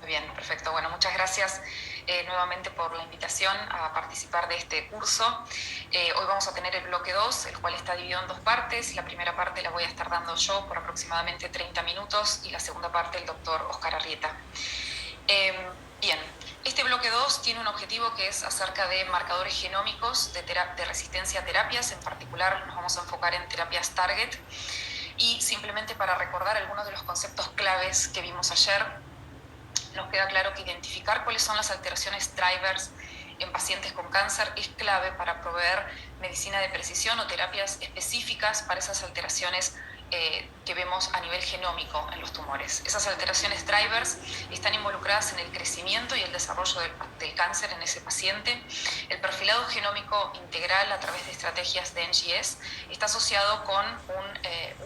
bien, perfecto. Bueno, muchas gracias nuevamente por la invitación a participar de este curso. Hoy vamos a tener el bloque 2, el cual está dividido en dos partes. La primera parte la voy a estar dando yo por aproximadamente 30 minutos y la segunda parte el doctor Oscar Arrieta. Bien, este bloque 2 tiene un objetivo que es acerca de marcadores genómicos de resistencia a terapias. En particular nos vamos a enfocar en terapias target. Y simplemente para recordar algunos de los conceptos claves que vimos ayer, nos queda claro que identificar cuáles son las alteraciones drivers en pacientes con cáncer es clave para proveer medicina de precisión o terapias específicas para esas alteraciones que vemos a nivel genómico en los tumores. Esas alteraciones drivers están involucradas en el crecimiento y el desarrollo del cáncer en ese paciente. El perfilado genómico integral a través de estrategias de NGS está asociado con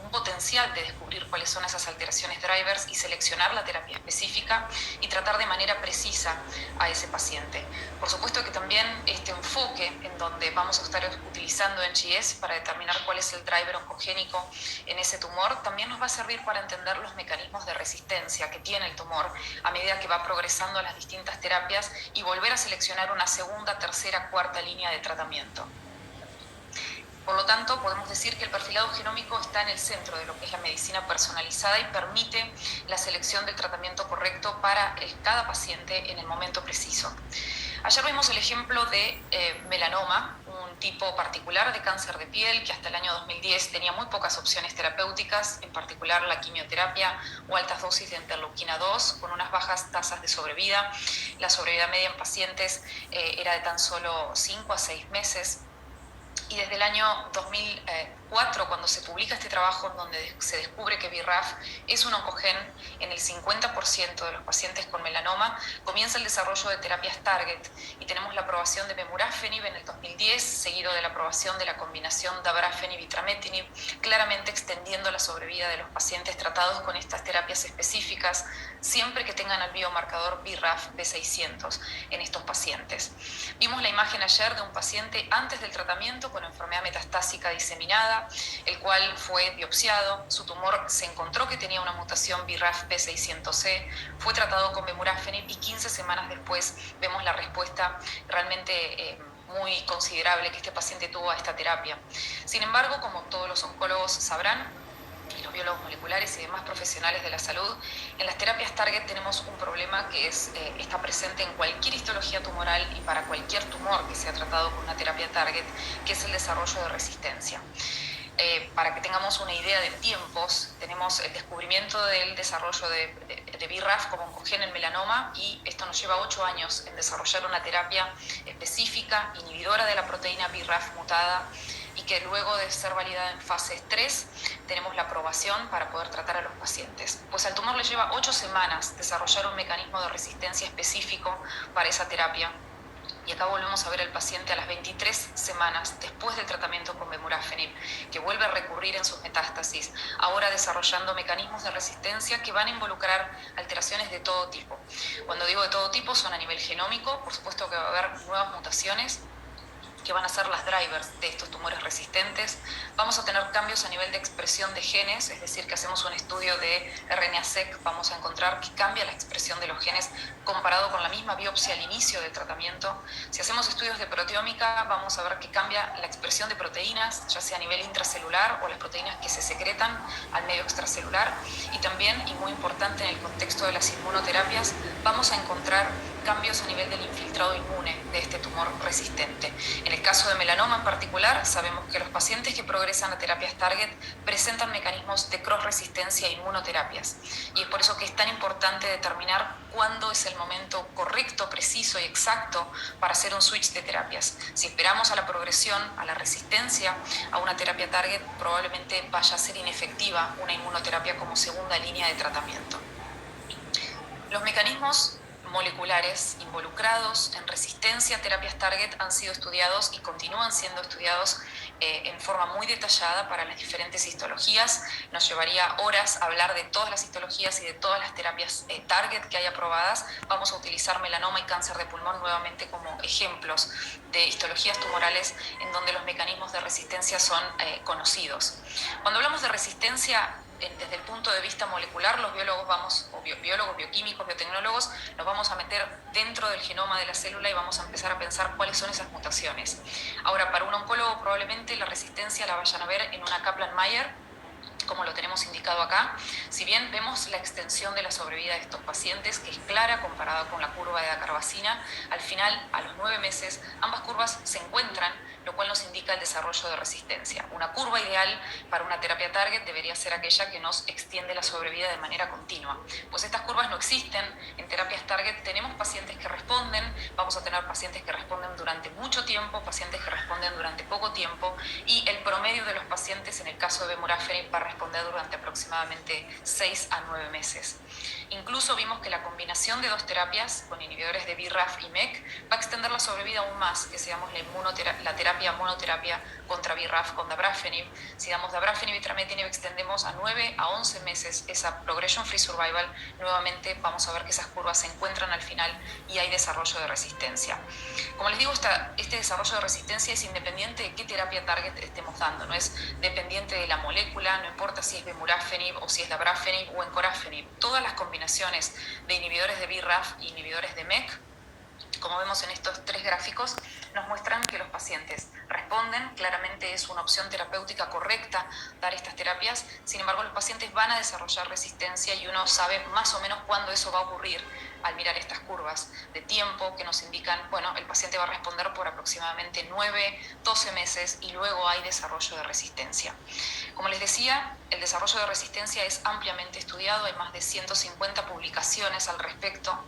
un potencial de descubrir cuáles son esas alteraciones drivers y seleccionar la terapia específica y tratar de manera precisa a ese paciente. Por supuesto que también este enfoque en donde vamos a estar utilizando NGS para determinar cuál es el driver oncogénico en ese tumor, también nos va a servir para entender los mecanismos de resistencia que tiene el tumor a medida que va progresando a las distintas terapias y volver a seleccionar una segunda, tercera, cuarta línea de tratamiento. Por lo tanto, podemos decir que el perfilado genómico está en el centro de lo que es la medicina personalizada y permite la selección del tratamiento correcto para cada paciente en el momento preciso. Ayer vimos el ejemplo de melanoma, un tipo particular de cáncer de piel que hasta el año 2010 tenía muy pocas opciones terapéuticas, en particular la quimioterapia o altas dosis de interleuquina 2, con unas bajas tasas de sobrevida. La sobrevida media en pacientes era de tan solo 5 a 6 meses. Y desde el año 2004, cuando se publica este trabajo en donde se descubre que BRAF es un oncogen en el 50% de los pacientes con melanoma, comienza el desarrollo de terapias target y tenemos la aprobación de Bemurafenib en el 2010, seguido de la aprobación de la combinación Dabrafenib y Trametinib, claramente extendiendo la sobrevida de los pacientes tratados con estas terapias específicas, siempre que tengan el biomarcador BRAF B600 en estos pacientes. Vimos la imagen ayer de un paciente antes del tratamiento con enfermedad metastásica diseminada, el cual fue biopsiado, su tumor se encontró que tenía una mutación BRAF B600C, fue tratado con Bemurafenib y 15 semanas después vemos la respuesta realmente muy considerable que este paciente tuvo a esta terapia. Sin embargo, como todos los oncólogos sabrán, y los biólogos moleculares y demás profesionales de la salud, en las terapias target tenemos un problema que está presente en cualquier histología tumoral y para cualquier tumor que sea tratado con una terapia target, que es el desarrollo de resistencia. Para que tengamos una idea de tiempos, tenemos el descubrimiento del desarrollo de BRAF como oncogen en melanoma y esto nos lleva 8 años en desarrollar una terapia específica, inhibidora de la proteína BRAF mutada, y que luego de ser validada en fase 3 tenemos la aprobación para poder tratar a los pacientes. Pues al tumor le lleva 8 semanas desarrollar un mecanismo de resistencia específico para esa terapia. Y acá volvemos a ver al paciente a las 23 semanas después del tratamiento con Bemurafenib, que vuelve a recurrir en sus metástasis, ahora desarrollando mecanismos de resistencia que van a involucrar alteraciones de todo tipo. Cuando digo de todo tipo, son a nivel genómico, por supuesto que va a haber nuevas mutaciones que van a ser las drivers de estos tumores resistentes. Vamos a tener cambios a nivel de expresión de genes, es decir, que hacemos un estudio de RNA-seq, vamos a encontrar que cambia la expresión de los genes comparado con la misma biopsia al inicio del tratamiento. Si hacemos estudios de proteómica, vamos a ver que cambia la expresión de proteínas, ya sea a nivel intracelular o las proteínas que se secretan al medio extracelular. Y también, y muy importante en el contexto de las inmunoterapias, vamos a encontrar cambios a nivel del infiltrado inmune de este tumor resistente. En el caso de melanoma en particular, sabemos que los pacientes que progresan a terapias target presentan mecanismos de cross-resistencia a inmunoterapias. Y es por eso que es tan importante determinar cuándo es el momento correcto, preciso y exacto para hacer un switch de terapias. Si esperamos a la progresión, a la resistencia a una terapia target, probablemente vaya a ser inefectiva una inmunoterapia como segunda línea de tratamiento. Los mecanismos moleculares involucrados en resistencia a terapias target han sido estudiados y continúan siendo estudiados en forma muy detallada para las diferentes histologías. Nos llevaría horas hablar de todas las histologías y de todas las terapias target que hay aprobadas. Vamos a utilizar melanoma y cáncer de pulmón nuevamente como ejemplos de histologías tumorales en donde los mecanismos de resistencia son conocidos. Cuando hablamos de resistencia, desde el punto de vista molecular, los biólogos biólogos, bioquímicos, biotecnólogos, nos vamos a meter dentro del genoma de la célula y vamos a empezar a pensar cuáles son esas mutaciones. Ahora, para un oncólogo probablemente la resistencia la vayan a ver en una Kaplan-Meier, como lo tenemos indicado acá. Si bien vemos la extensión de la sobrevida de estos pacientes, que es clara comparada con la curva de dacarbazina, al final, a los 9 meses, ambas curvas se encuentran, lo cual nos indica el desarrollo de resistencia. Una curva ideal para una terapia target debería ser aquella que nos extiende la sobrevida de manera continua. Pues estas curvas no existen en terapias target. Tenemos pacientes que responden, vamos a tener pacientes que responden durante mucho tiempo, pacientes que responden durante poco tiempo, y el promedio de los pacientes en el caso de Vemurafenib va a responder durante aproximadamente 6 a 9 meses. Incluso vimos que la combinación de dos terapias con inhibidores de BRAF y MEK va a extender la sobrevida aún más, que si damos la terapia monoterapia contra BRAF con dabrafenib. Si damos dabrafenib y trametinib extendemos a 9 a 11 meses esa progression free survival. Nuevamente vamos a ver que esas curvas se encuentran al final y hay desarrollo de resistencia. Como les digo, este desarrollo de resistencia es independiente de qué terapia target estemos dando, no es dependiente de la molécula, no importa si es vemurafenib o si es dabrafenib o encorafenib. Todas las combinaciones de inhibidores de BRAF y inhibidores de MEK, como vemos en estos 3 gráficos, nos muestran que los pacientes responden. Claramente es una opción terapéutica correcta dar estas terapias. Sin embargo, los pacientes van a desarrollar resistencia y uno sabe más o menos cuándo eso va a ocurrir al mirar estas curvas de tiempo que nos indican, bueno, el paciente va a responder por aproximadamente 9, 12 meses y luego hay desarrollo de resistencia. Como les decía, el desarrollo de resistencia es ampliamente estudiado, hay más de 150 publicaciones al respecto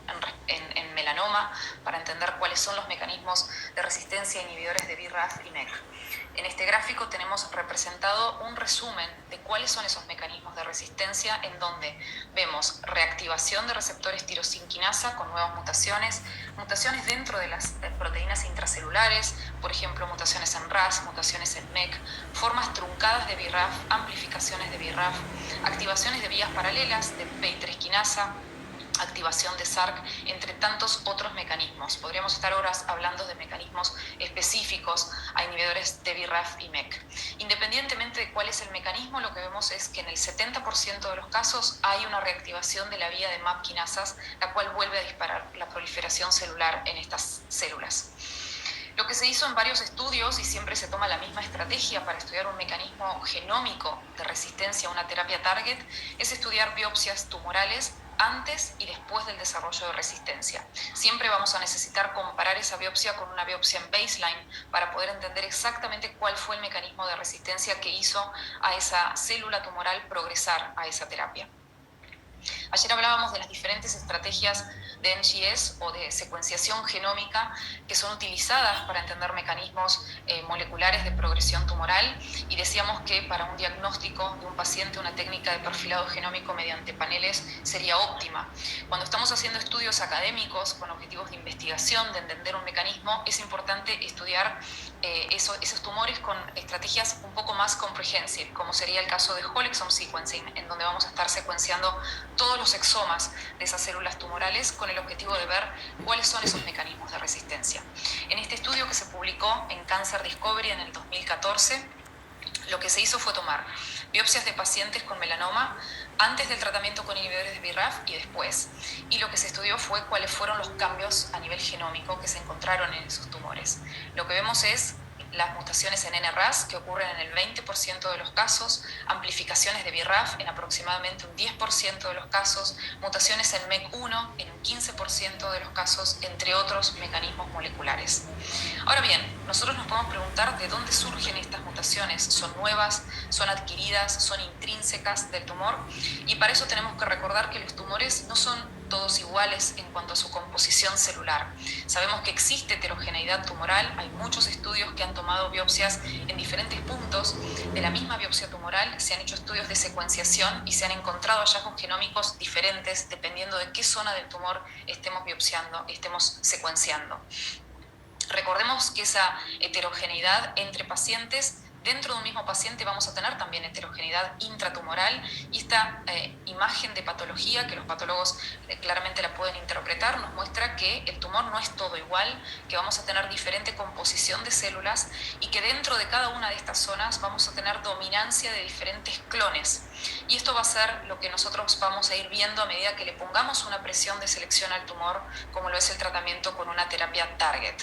en melanoma para entender cuáles son los mecanismos de resistencia a inhibidores de BRAF y MEK. En este gráfico tenemos representado un resumen de cuáles son esos mecanismos de resistencia, en donde vemos reactivación de receptores tirosinquinasa con nuevas mutaciones, mutaciones dentro de las proteínas intracelulares, por ejemplo, mutaciones en RAS, mutaciones en MEK, formas truncadas de BRAF, amplificaciones de BRAF, activaciones de vías paralelas de PI3 quinasa, activación de SARC, entre tantos otros mecanismos. Podríamos estar horas hablando de mecanismos específicos a inhibidores de BRAF y MEK. Independientemente de cuál es el mecanismo, lo que vemos es que en el 70% de los casos hay una reactivación de la vía de MAP quinasas, la cual vuelve a disparar la proliferación celular en estas células. Lo que se hizo en varios estudios, y siempre se toma la misma estrategia para estudiar un mecanismo genómico de resistencia a una terapia target, es estudiar biopsias tumorales antes y después del desarrollo de resistencia. Siempre vamos a necesitar comparar esa biopsia con una biopsia en baseline para poder entender exactamente cuál fue el mecanismo de resistencia que hizo a esa célula tumoral progresar a esa terapia. Ayer hablábamos de las diferentes estrategias de NGS o de secuenciación genómica que son utilizadas para entender mecanismos moleculares de progresión tumoral, y decíamos que para un diagnóstico de un paciente una técnica de perfilado genómico mediante paneles sería óptima. Cuando estamos haciendo estudios académicos con objetivos de investigación, de entender un mecanismo, es importante estudiar esos tumores con estrategias un poco más comprehensive, como sería el caso de whole exome sequencing, en donde vamos a estar secuenciando todos los exomas de esas células tumorales con el objetivo de ver cuáles son esos mecanismos de resistencia. En este estudio que se publicó en Cancer Discovery en el 2014, lo que se hizo fue tomar biopsias de pacientes con melanoma antes del tratamiento con inhibidores de BRAF y después. Y lo que se estudió fue cuáles fueron los cambios a nivel genómico que se encontraron en esos tumores. Lo que vemos es las mutaciones en NRAS, que ocurren en el 20% de los casos, amplificaciones de BRAF en aproximadamente un 10% de los casos, mutaciones en MEK1 en un 15% de los casos, entre otros mecanismos moleculares. Ahora bien, nosotros nos podemos preguntar de dónde surgen estas mutaciones. ¿Son nuevas? ¿Son adquiridas? ¿Son intrínsecas del tumor? Y para eso tenemos que recordar que los tumores no son todos iguales en cuanto a su composición celular. Sabemos que existe heterogeneidad tumoral, hay muchos estudios que han tomado biopsias en diferentes puntos de la misma biopsia tumoral, se han hecho estudios de secuenciación y se han encontrado hallazgos genómicos diferentes dependiendo de qué zona del tumor estemos biopsiando, estemos secuenciando. Recordemos que esa heterogeneidad entre pacientes Dentro de un mismo paciente vamos a tener también heterogeneidad intratumoral, y esta imagen de patología, que los patólogos claramente la pueden interpretar, nos muestra que el tumor no es todo igual, que vamos a tener diferente composición de células y que dentro de cada una de estas zonas vamos a tener dominancia de diferentes clones. Y esto va a ser lo que nosotros vamos a ir viendo a medida que le pongamos una presión de selección al tumor, como lo es el tratamiento con una terapia target.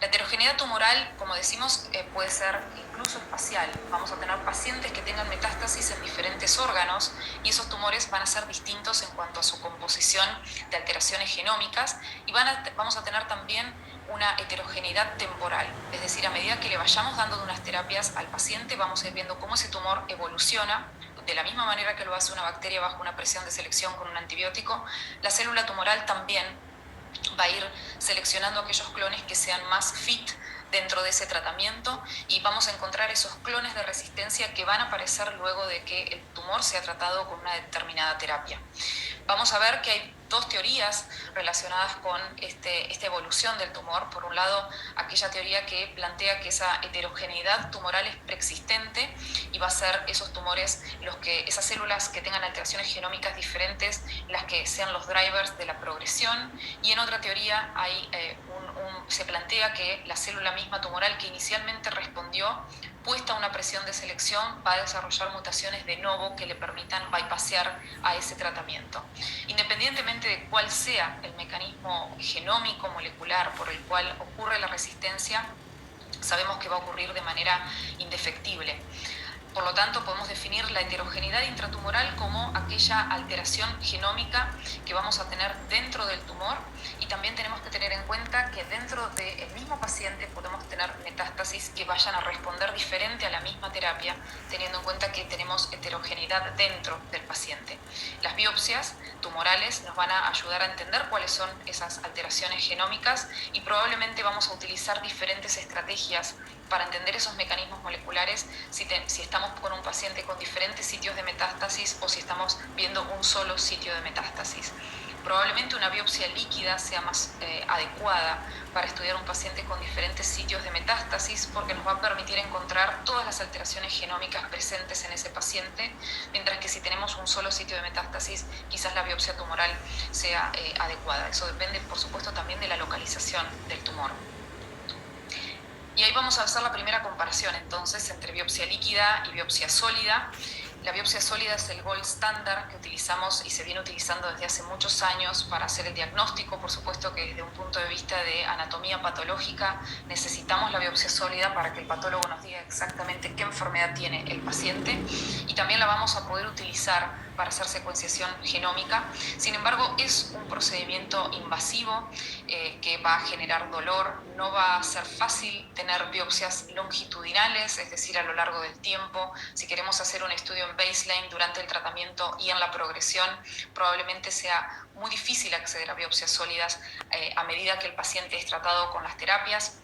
La heterogeneidad tumoral, como decimos, puede ser incluso espacial. Vamos a tener pacientes que tengan metástasis en diferentes órganos y esos tumores van a ser distintos en cuanto a su composición de alteraciones genómicas, y vamos a tener también una heterogeneidad temporal, es decir, a medida que le vayamos dando unas terapias al paciente, vamos a ir viendo cómo ese tumor evoluciona. De la misma manera que lo hace una bacteria bajo una presión de selección con un antibiótico, la célula tumoral también va a ir seleccionando aquellos clones que sean más fit dentro de ese tratamiento, y vamos a encontrar esos clones de resistencia que van a aparecer luego de que el tumor sea tratado con una determinada terapia. Vamos a ver que hay dos teorías relacionadas con esta evolución del tumor. Por un lado, aquella teoría que plantea que esa heterogeneidad tumoral es preexistente y va a ser esos tumores, esas células que tengan alteraciones genómicas diferentes, las que sean los drivers de la progresión. Y en otra teoría se plantea que la célula misma tumoral que inicialmente respondió, puesta a una presión de selección, va a desarrollar mutaciones de novo que le permitan bypassear a ese tratamiento. Independientemente de cuál sea el mecanismo genómico molecular por el cual ocurre la resistencia, sabemos que va a ocurrir de manera indefectible. Por lo tanto, podemos definir la heterogeneidad intratumoral como aquella alteración genómica que vamos a tener dentro del tumor, y también tenemos que tener en cuenta que dentro del mismo paciente podemos tener metástasis que vayan a responder diferente a la misma terapia, teniendo en cuenta que tenemos heterogeneidad dentro del paciente. Las biopsias tumorales nos van a ayudar a entender cuáles son esas alteraciones genómicas, y probablemente vamos a utilizar diferentes estrategias para entender esos mecanismos moleculares, si estamos con un paciente con diferentes sitios de metástasis o si estamos viendo un solo sitio de metástasis. Probablemente una biopsia líquida sea más adecuada para estudiar un paciente con diferentes sitios de metástasis, porque nos va a permitir encontrar todas las alteraciones genómicas presentes en ese paciente, mientras que si tenemos un solo sitio de metástasis, quizás la biopsia tumoral sea adecuada. Eso depende, por supuesto, también de la localización del tumor. Y ahí vamos a hacer la primera comparación entonces entre biopsia líquida y biopsia sólida. La biopsia sólida es el gold standard que utilizamos y se viene utilizando desde hace muchos años para hacer el diagnóstico. Por supuesto que desde un punto de vista de anatomía patológica necesitamos la biopsia sólida para que el patólogo nos diga exactamente qué enfermedad tiene el paciente, y también la vamos a poder utilizar para hacer secuenciación genómica. Sin embargo, es un procedimiento invasivo que va a generar dolor. No va a ser fácil tener biopsias longitudinales, es decir, a lo largo del tiempo. Si queremos hacer un estudio en baseline durante el tratamiento y en la progresión, probablemente sea muy difícil acceder a biopsias sólidas a medida que el paciente es tratado con las terapias.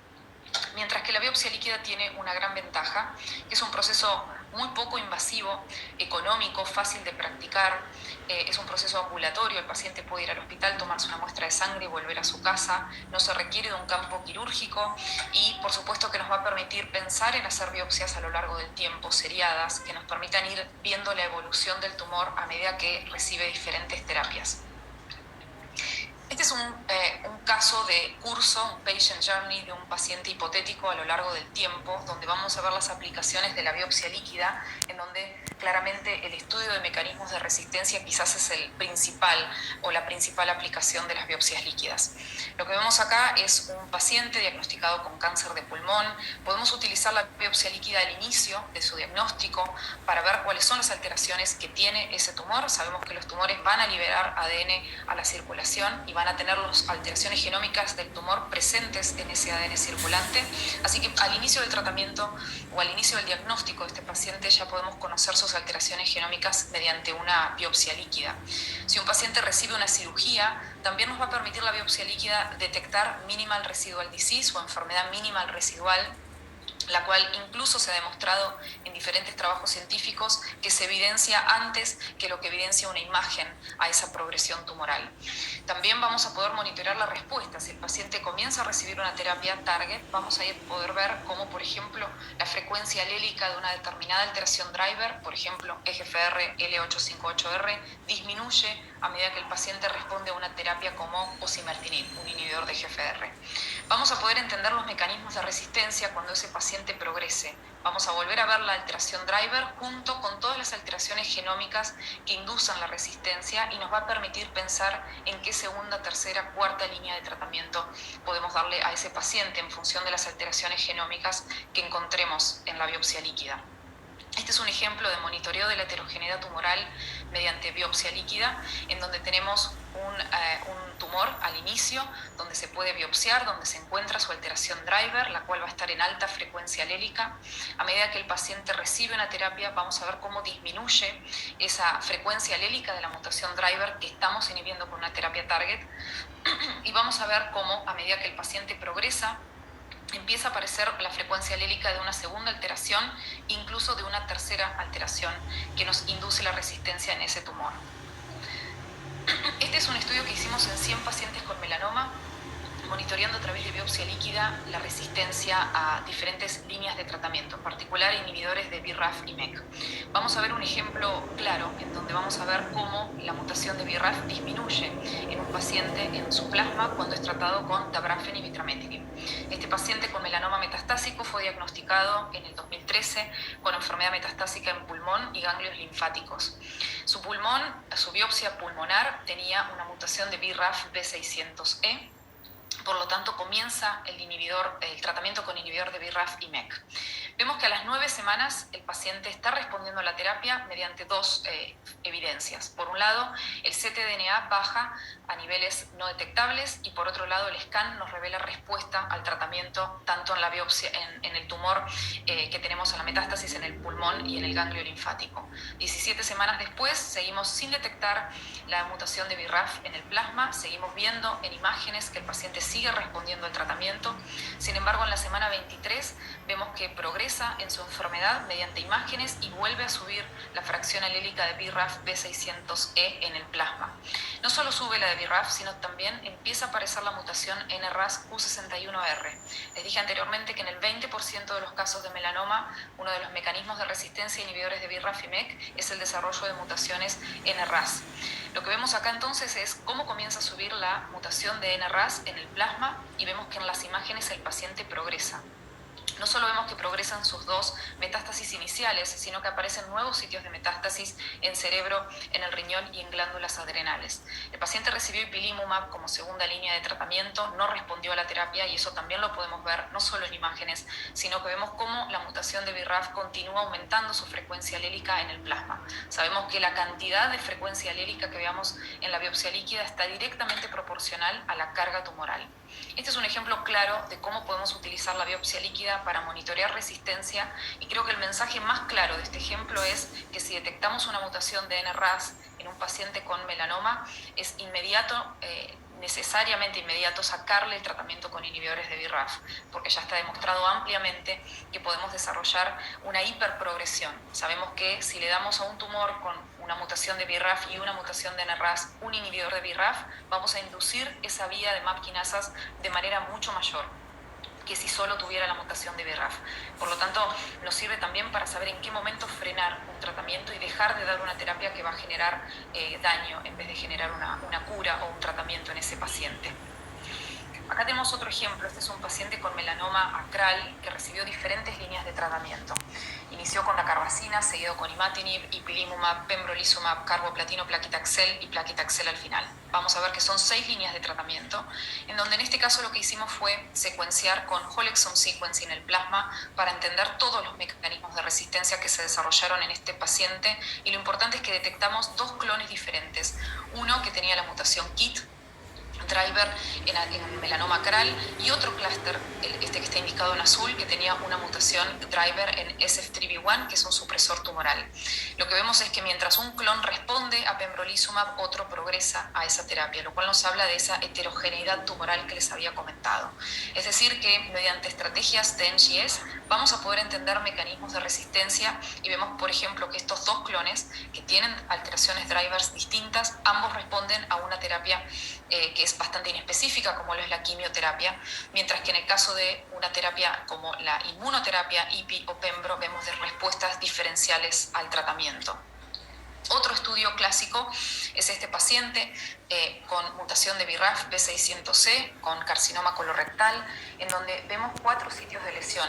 Mientras que la biopsia líquida tiene una gran ventaja, que es un proceso muy poco invasivo, económico, fácil de practicar, es un proceso ambulatorio. El paciente puede ir al hospital, tomarse una muestra de sangre y volver a su casa, no se requiere de un campo quirúrgico, y por supuesto que nos va a permitir pensar en hacer biopsias a lo largo del tiempo, seriadas, que nos permitan ir viendo la evolución del tumor a medida que recibe diferentes terapias. Este es un caso de curso, un patient journey de un paciente hipotético a lo largo del tiempo, donde vamos a ver las aplicaciones de la biopsia líquida, en donde claramente el estudio de mecanismos de resistencia quizás es el principal o la principal aplicación de las biopsias líquidas. Lo que vemos acá es un paciente diagnosticado con cáncer de pulmón. Podemos utilizar la biopsia líquida al inicio de su diagnóstico para ver cuáles son las alteraciones que tiene ese tumor. Sabemos que los tumores van a liberar ADN a la circulación y van a tener las alteraciones genómicas del tumor presentes en ese ADN circulante. Así que al inicio del tratamiento o al inicio del diagnóstico de este paciente ya podemos conocer sus alteraciones genómicas mediante una biopsia líquida. Si un paciente recibe una cirugía, también nos va a permitir la biopsia líquida detectar minimal residual disease o enfermedad minimal residual, la cual incluso se ha demostrado en diferentes trabajos científicos que se evidencia antes que lo que evidencia una imagen a esa progresión tumoral. También vamos a poder monitorear la respuesta. Si el paciente comienza a recibir una terapia target, vamos a poder ver cómo, por ejemplo, la frecuencia alélica de una determinada alteración driver, por ejemplo, EGFR L858R, disminuye a medida que el paciente responde a una terapia como osimertinib, un inhibidor de EGFR. Vamos a poder entender los mecanismos de resistencia cuando ese paciente progrese. Vamos a volver a ver la alteración driver junto con todas las alteraciones genómicas que inducen la resistencia y nos va a permitir pensar en qué segunda, tercera, cuarta línea de tratamiento podemos darle a ese paciente en función de las alteraciones genómicas que encontremos en la biopsia líquida. Este es un ejemplo de monitoreo de la heterogeneidad tumoral mediante biopsia líquida, en donde tenemos un tumor al inicio, donde se puede biopsiar, donde se encuentra su alteración driver, la cual va a estar en alta frecuencia alélica. A medida que el paciente recibe una terapia, vamos a ver cómo disminuye esa frecuencia alélica de la mutación driver que estamos inhibiendo con una terapia target. Y vamos a ver cómo, a medida que el paciente progresa, empieza a aparecer la frecuencia alélica de una segunda alteración, incluso de una tercera alteración que nos induce la resistencia en ese tumor. Este es un estudio que hicimos en 100 pacientes con melanoma, monitoreando a través de biopsia líquida la resistencia a diferentes líneas de tratamiento, en particular inhibidores de BRAF y MEK. Vamos a ver un ejemplo claro en donde vamos a ver cómo la mutación de BRAF disminuye en un paciente en su plasma cuando es tratado con dabrafenib y trametinib. Este paciente con melanoma metastásico fue diagnosticado en el 2013 con enfermedad metastásica en pulmón y ganglios linfáticos. Su pulmón, su biopsia pulmonar tenía una mutación de BRAF B600E. Por lo tanto, comienza el tratamiento con inhibidor de BRAF y MEK. Vemos que a las 9 semanas el paciente está respondiendo a la terapia mediante dos evidencias. Por un lado, el ctDNA baja a niveles no detectables y por otro lado el scan nos revela respuesta al tratamiento tanto en la biopsia, en el tumor que tenemos en la metástasis en el pulmón y en el ganglio linfático. 17 semanas después seguimos sin detectar la mutación de BRAF en el plasma, seguimos viendo en imágenes que el paciente sigue respondiendo al tratamiento. Sin embargo, en la semana 23 vemos que progresa en su enfermedad mediante imágenes y vuelve a subir la fracción alélica de BRAF B600E en el plasma. No solo sube la de BRAF, sino también empieza a aparecer la mutación NRAS Q61R. Les dije anteriormente que en el 20% de los casos de melanoma, uno de los mecanismos de resistencia a inhibidores de BRAF y MEK es el desarrollo de mutaciones NRAS. Lo que vemos acá entonces es cómo comienza a subir la mutación de NRAS en el plasma y vemos que en las imágenes el paciente progresa. No solo vemos que progresan sus dos metástasis iniciales, sino que aparecen nuevos sitios de metástasis en cerebro, en el riñón y en glándulas adrenales. El paciente recibió ipilimumab como segunda línea de tratamiento, no respondió a la terapia y eso también lo podemos ver no solo en imágenes, sino que vemos cómo la mutación de BRAF continúa aumentando su frecuencia alélica en el plasma. Sabemos que la cantidad de frecuencia alélica que veamos en la biopsia líquida está directamente proporcional a la carga tumoral. Este es un ejemplo claro de cómo podemos utilizar la biopsia líquida para monitorear resistencia y creo que el mensaje más claro de este ejemplo es que si detectamos una mutación de NRAS en un paciente con melanoma es necesariamente inmediato sacarle el tratamiento con inhibidores de BRAF, porque ya está demostrado ampliamente que podemos desarrollar una hiperprogresión. Sabemos que si le damos a un tumor con una mutación de BRAF y una mutación de NRAS un inhibidor de BRAF, vamos a inducir esa vía de MAP quinasas de manera mucho mayor que si solo tuviera la mutación de BRAF. Por lo tanto, nos sirve también para saber en qué momento frenar un tratamiento y dejar de dar una terapia que va a generar daño en vez de generar una cura o un tratamiento en ese paciente. Acá tenemos otro ejemplo. Este es un paciente con melanoma acral que recibió diferentes líneas de tratamiento. Inició con la carbacina, seguido con imatinib, ipilimumab, pembrolizumab, carboplatino, plaquitaxel y plaquitaxel al final. Vamos a ver que son 6 líneas de tratamiento, en donde en este caso lo que hicimos fue secuenciar con whole exome sequencing el plasma para entender todos los mecanismos de resistencia que se desarrollaron en este paciente, y lo importante es que detectamos 2 clones diferentes. Uno que tenía la mutación KIT, driver en melanoma acral, y otro clúster, este que está indicado en azul, que tenía una mutación driver en SF3B1, que es un supresor tumoral. Lo que vemos es que mientras un clon responde a pembrolizumab, otro progresa a esa terapia, lo cual nos habla de esa heterogeneidad tumoral que les había comentado. Es decir, que mediante estrategias de NGS vamos a poder entender mecanismos de resistencia, y vemos, por ejemplo, que estos dos clones que tienen alteraciones drivers distintas, ambos responden a una terapia que es bastante inespecífica, como lo es la quimioterapia, mientras que en el caso de una terapia como la inmunoterapia, IPI o Pembro, vemos de respuestas diferenciales al tratamiento. Otro estudio clásico es este paciente con mutación de BRAF B600C, con carcinoma colorectal, en donde vemos 4 sitios de lesión: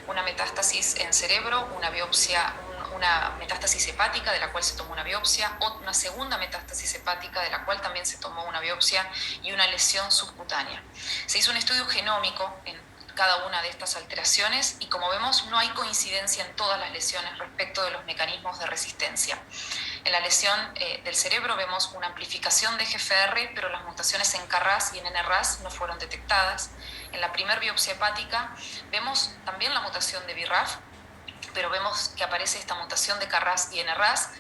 una metástasis en cerebro, una biopsia, una metástasis hepática de la cual se tomó una biopsia, una segunda metástasis hepática de la cual también se tomó una biopsia, y una lesión subcutánea. Se hizo un estudio genómico en cada una de estas alteraciones, y como vemos no hay coincidencia en todas las lesiones respecto de los mecanismos de resistencia. En la lesión del cerebro vemos una amplificación de GFR, pero las mutaciones en KRAS y en NRAS no fueron detectadas. En la primer biopsia hepática vemos también la mutación de BRAF, pero vemos que aparece esta mutación de KRAS y NRAS,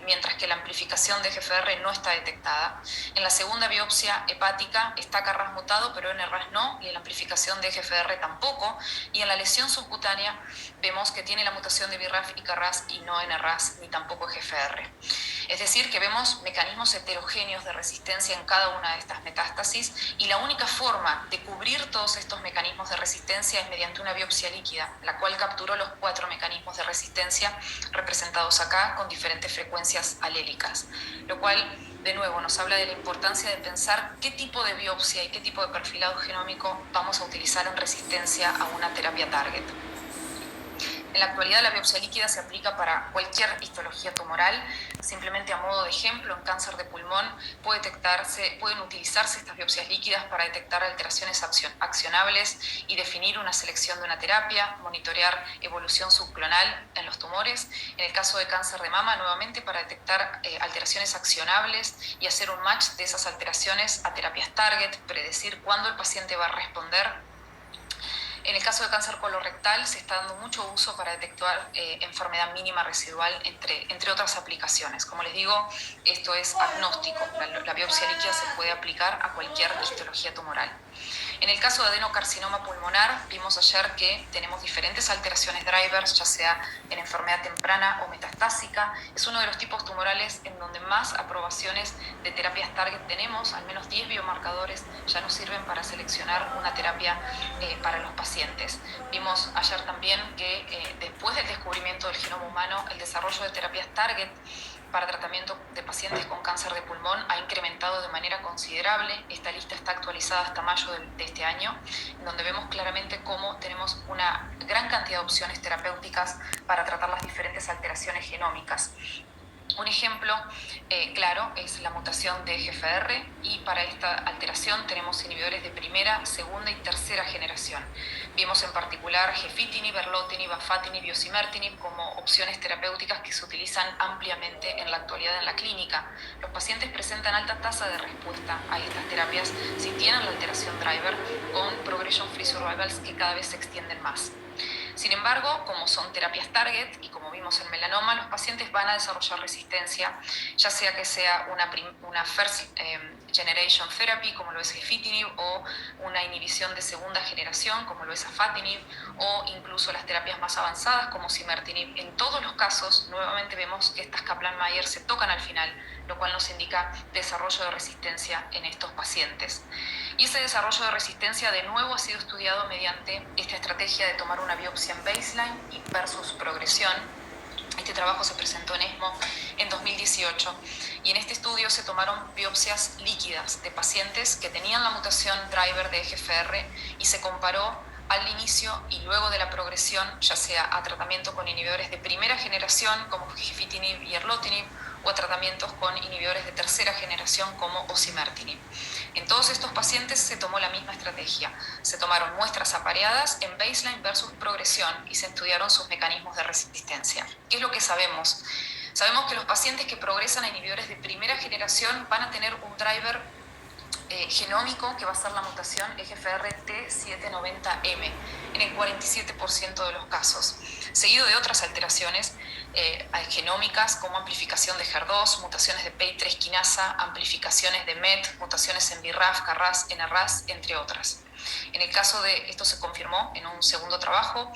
mientras que la amplificación de GFR no está detectada. En la segunda biopsia hepática está KRAS mutado, pero NRAS no, y en la amplificación de GFR tampoco. Y en la lesión subcutánea vemos que tiene la mutación de BRAF y KRAS, y no NRAS ni tampoco GFR. Es decir, que vemos mecanismos heterogéneos de resistencia en cada una de estas metástasis, y la única forma de cubrir todos estos mecanismos de resistencia es mediante una biopsia líquida, la cual capturó los 4 mecanismos de resistencia representados acá con diferentes frecuencias alélicas, lo cual de nuevo nos habla de la importancia de pensar qué tipo de biopsia y qué tipo de perfilado genómico vamos a utilizar en resistencia a una terapia target. En la actualidad la biopsia líquida se aplica para cualquier histología tumoral. Simplemente a modo de ejemplo, en cáncer de pulmón pueden utilizarse estas biopsias líquidas para detectar alteraciones accionables y definir una selección de una terapia, monitorear evolución subclonal en los tumores. En el caso de cáncer de mama, nuevamente para detectar alteraciones accionables y hacer un match de esas alteraciones a terapias target, predecir cuándo el paciente va a responder. En el caso de cáncer colorectal se está dando mucho uso para detectar enfermedad mínima residual, entre otras aplicaciones. Como les digo, esto es agnóstico. La biopsia líquida se puede aplicar a cualquier histología tumoral. En el caso de adenocarcinoma pulmonar, vimos ayer que tenemos diferentes alteraciones drivers, ya sea en enfermedad temprana o metastásica. Es uno de los tipos tumorales en donde más aprobaciones de terapias target tenemos. Al menos 10 biomarcadores ya nos sirven para seleccionar una terapia para los pacientes. Vimos ayer también que después del descubrimiento del genoma humano, el desarrollo de terapias target para tratamiento de pacientes con cáncer de pulmón ha incrementado de manera considerable. Esta lista está actualizada hasta mayo de este año, en donde vemos claramente cómo tenemos una gran cantidad de opciones terapéuticas para tratar las diferentes alteraciones genómicas. Un ejemplo claro es la mutación de GFR, y para esta alteración tenemos inhibidores de primera, segunda y tercera generación. Vimos en particular gefitinib, erlotinib, afatinib y osimertinib como opciones terapéuticas que se utilizan ampliamente en la actualidad en la clínica. Los pacientes presentan alta tasa de respuesta a estas terapias si tienen la alteración driver, con progression-free survivals que cada vez se extienden más. Sin embargo, como son terapias target y como vimos en melanoma, los pacientes van a desarrollar resistencia, ya sea que sea una first generation therapy, como lo es gefitinib, o una inhibición de segunda generación, como lo es afatinib, o incluso las terapias más avanzadas, como osimertinib. En todos los casos, nuevamente vemos que estas Kaplan-Meier se tocan al final, lo cual nos indica desarrollo de resistencia en estos pacientes. Y ese desarrollo de resistencia de nuevo ha sido estudiado mediante esta estrategia de tomar una biopsia en baseline y versus progresión. Este trabajo se presentó en ESMO en 2018, y en este estudio se tomaron biopsias líquidas de pacientes que tenían la mutación driver de EGFR, y se comparó al inicio y luego de la progresión, ya sea a tratamiento con inhibidores de primera generación como gefitinib y erlotinib, o a tratamientos con inhibidores de tercera generación como osimertinib. En todos estos pacientes se tomó la misma estrategia. Se tomaron muestras apareadas en baseline versus progresión y se estudiaron sus mecanismos de resistencia. ¿Qué es lo que sabemos? Sabemos que los pacientes que progresan a inhibidores de primera generación van a tener un driver genómico, que va a ser la mutación EGFR T790M en el 47% de los casos, seguido de otras alteraciones genómicas como amplificación de HER2, mutaciones de PI3 quinasa, amplificaciones de MET, mutaciones en BRAF, KRAS, NRAS, entre otras. En el caso de esto se confirmó en un segundo trabajo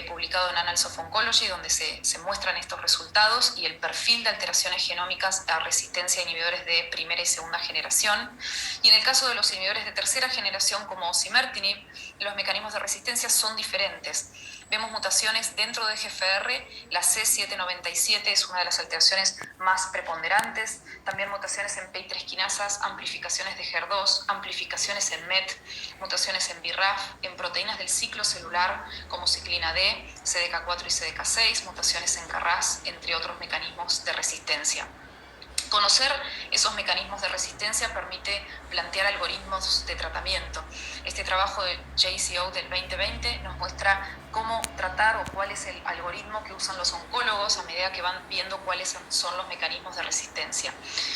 publicado en Annals of Oncology, donde se muestran estos resultados y el perfil de alteraciones genómicas a resistencia a inhibidores de primera y segunda generación. Y en el caso de los inhibidores de tercera generación como osimertinib, los mecanismos de resistencia son diferentes. Vemos mutaciones dentro de EGFR, la C797 es una de las alteraciones más preponderantes, también mutaciones en PI3 quinasas, amplificaciones de HER2, amplificaciones en MET, mutaciones en BRAF, en proteínas del ciclo celular como ciclina D, CDK4 y CDK6, mutaciones en KRAS, entre otros mecanismos de resistencia. Conocer esos mecanismos de resistencia permite plantear algoritmos de tratamiento. Este trabajo de JCO del 2020 nos muestra cómo tratar o cuál es el algoritmo que usan los oncólogos a medida que van viendo cuáles son los mecanismos de resistencia.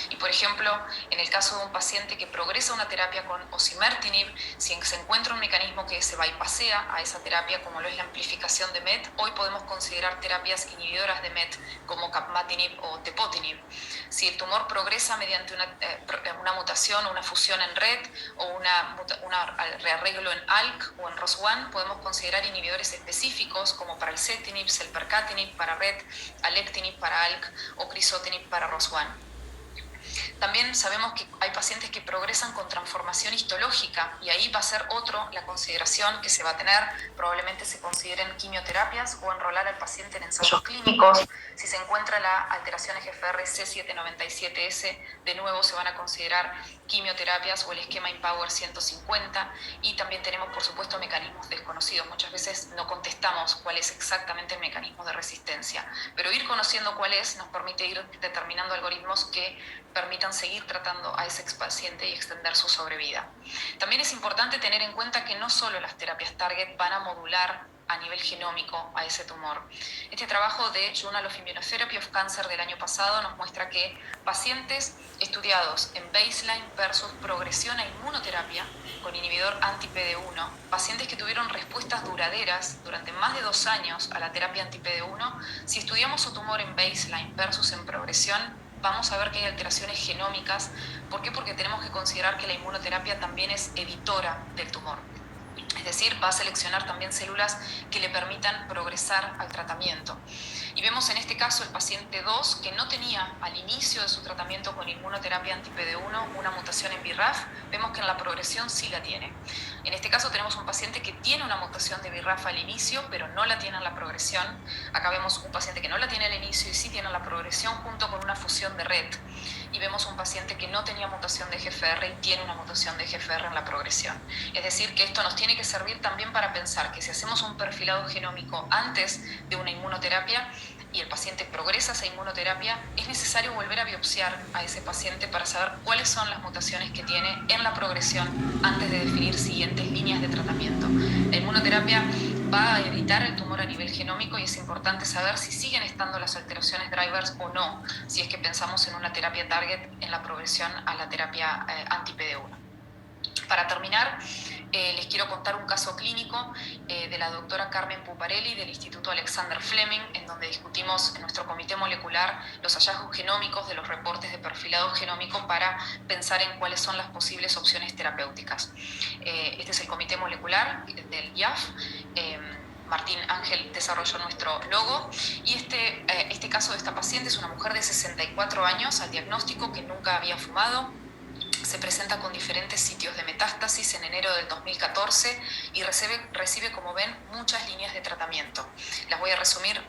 Y por ejemplo, en el caso de un paciente que progresa una terapia con osimertinib, si se encuentra un mecanismo que se bypassea a esa terapia, como lo es la amplificación de MET, hoy podemos considerar terapias inhibidoras de MET como capmatinib o tepotinib. Si el tumor progresa mediante una mutación o una fusión en RET o un rearreglo en ALK o en ROS1, podemos considerar inhibidores específicos como para el celtinib, selpercatinib para RET, alectinib para ALK o crizotinib para ROS1. También sabemos que hay pacientes que progresan con transformación histológica y ahí va a ser la consideración que se va a tener. Probablemente se consideren quimioterapias o enrolar al paciente en ensayos clínicos. Si se encuentra la alteración EGFR C797S, de nuevo se van a considerar quimioterapias o el esquema IMpower 150. Y también tenemos, por supuesto, mecanismos desconocidos. Muchas veces no contestamos cuál es exactamente el mecanismo de resistencia, pero ir conociendo cuál es nos permite ir determinando algoritmos que permitan seguir tratando a ese paciente y extender su sobrevida. También es importante tener en cuenta que no solo las terapias target van a modular a nivel genómico a ese tumor. Este trabajo de Journal of Immunotherapy of Cancer del año pasado nos muestra que pacientes estudiados en baseline versus progresión a inmunoterapia con inhibidor anti-PD1, pacientes que tuvieron respuestas duraderas durante más de 2 años a la terapia anti-PD1, si estudiamos su tumor en baseline versus en progresión, vamos a ver que hay alteraciones genómicas. ¿Por qué? Porque tenemos que considerar que la inmunoterapia también es editora del tumor. Es decir, va a seleccionar también células que le permitan progresar al tratamiento. Y vemos en este caso el paciente 2 que no tenía al inicio de su tratamiento con inmunoterapia anti-PD1 una mutación en BRAF, vemos que en la progresión sí la tiene. En este caso tenemos un paciente que tiene una mutación de BRAF al inicio, pero no la tiene en la progresión. Acá vemos un paciente que no la tiene al inicio y sí tiene en la progresión junto con una fusión de RET. Y vemos un paciente que no tenía mutación de EGFR y tiene una mutación de EGFR en la progresión. Es decir, que esto nos tiene que servir también para pensar que si hacemos un perfilado genómico antes de una inmunoterapia y el paciente progresa a esa inmunoterapia, es necesario volver a biopsiar a ese paciente para saber cuáles son las mutaciones que tiene en la progresión antes de definir siguientes líneas de tratamiento. La inmunoterapia va a evitar el tumor a nivel genómico y es importante saber si siguen estando las alteraciones drivers o no, si es que pensamos en una terapia target en la progresión a la terapia anti-PD1. Para terminar, les quiero contar un caso clínico de la doctora Carmen Puparelli del Instituto Alexander Fleming, en donde discutimos en nuestro comité molecular los hallazgos genómicos de los reportes de perfilado genómico para pensar en cuáles son las posibles opciones terapéuticas. Este es el comité molecular del IAF. Martín Ángel desarrolló nuestro logo y este caso de esta paciente es una mujer de 64 años al diagnóstico que nunca había fumado. Se presenta con diferentes sitios de metástasis en enero del 2014 y recibe, como ven, muchas líneas de tratamiento. Las voy a resumir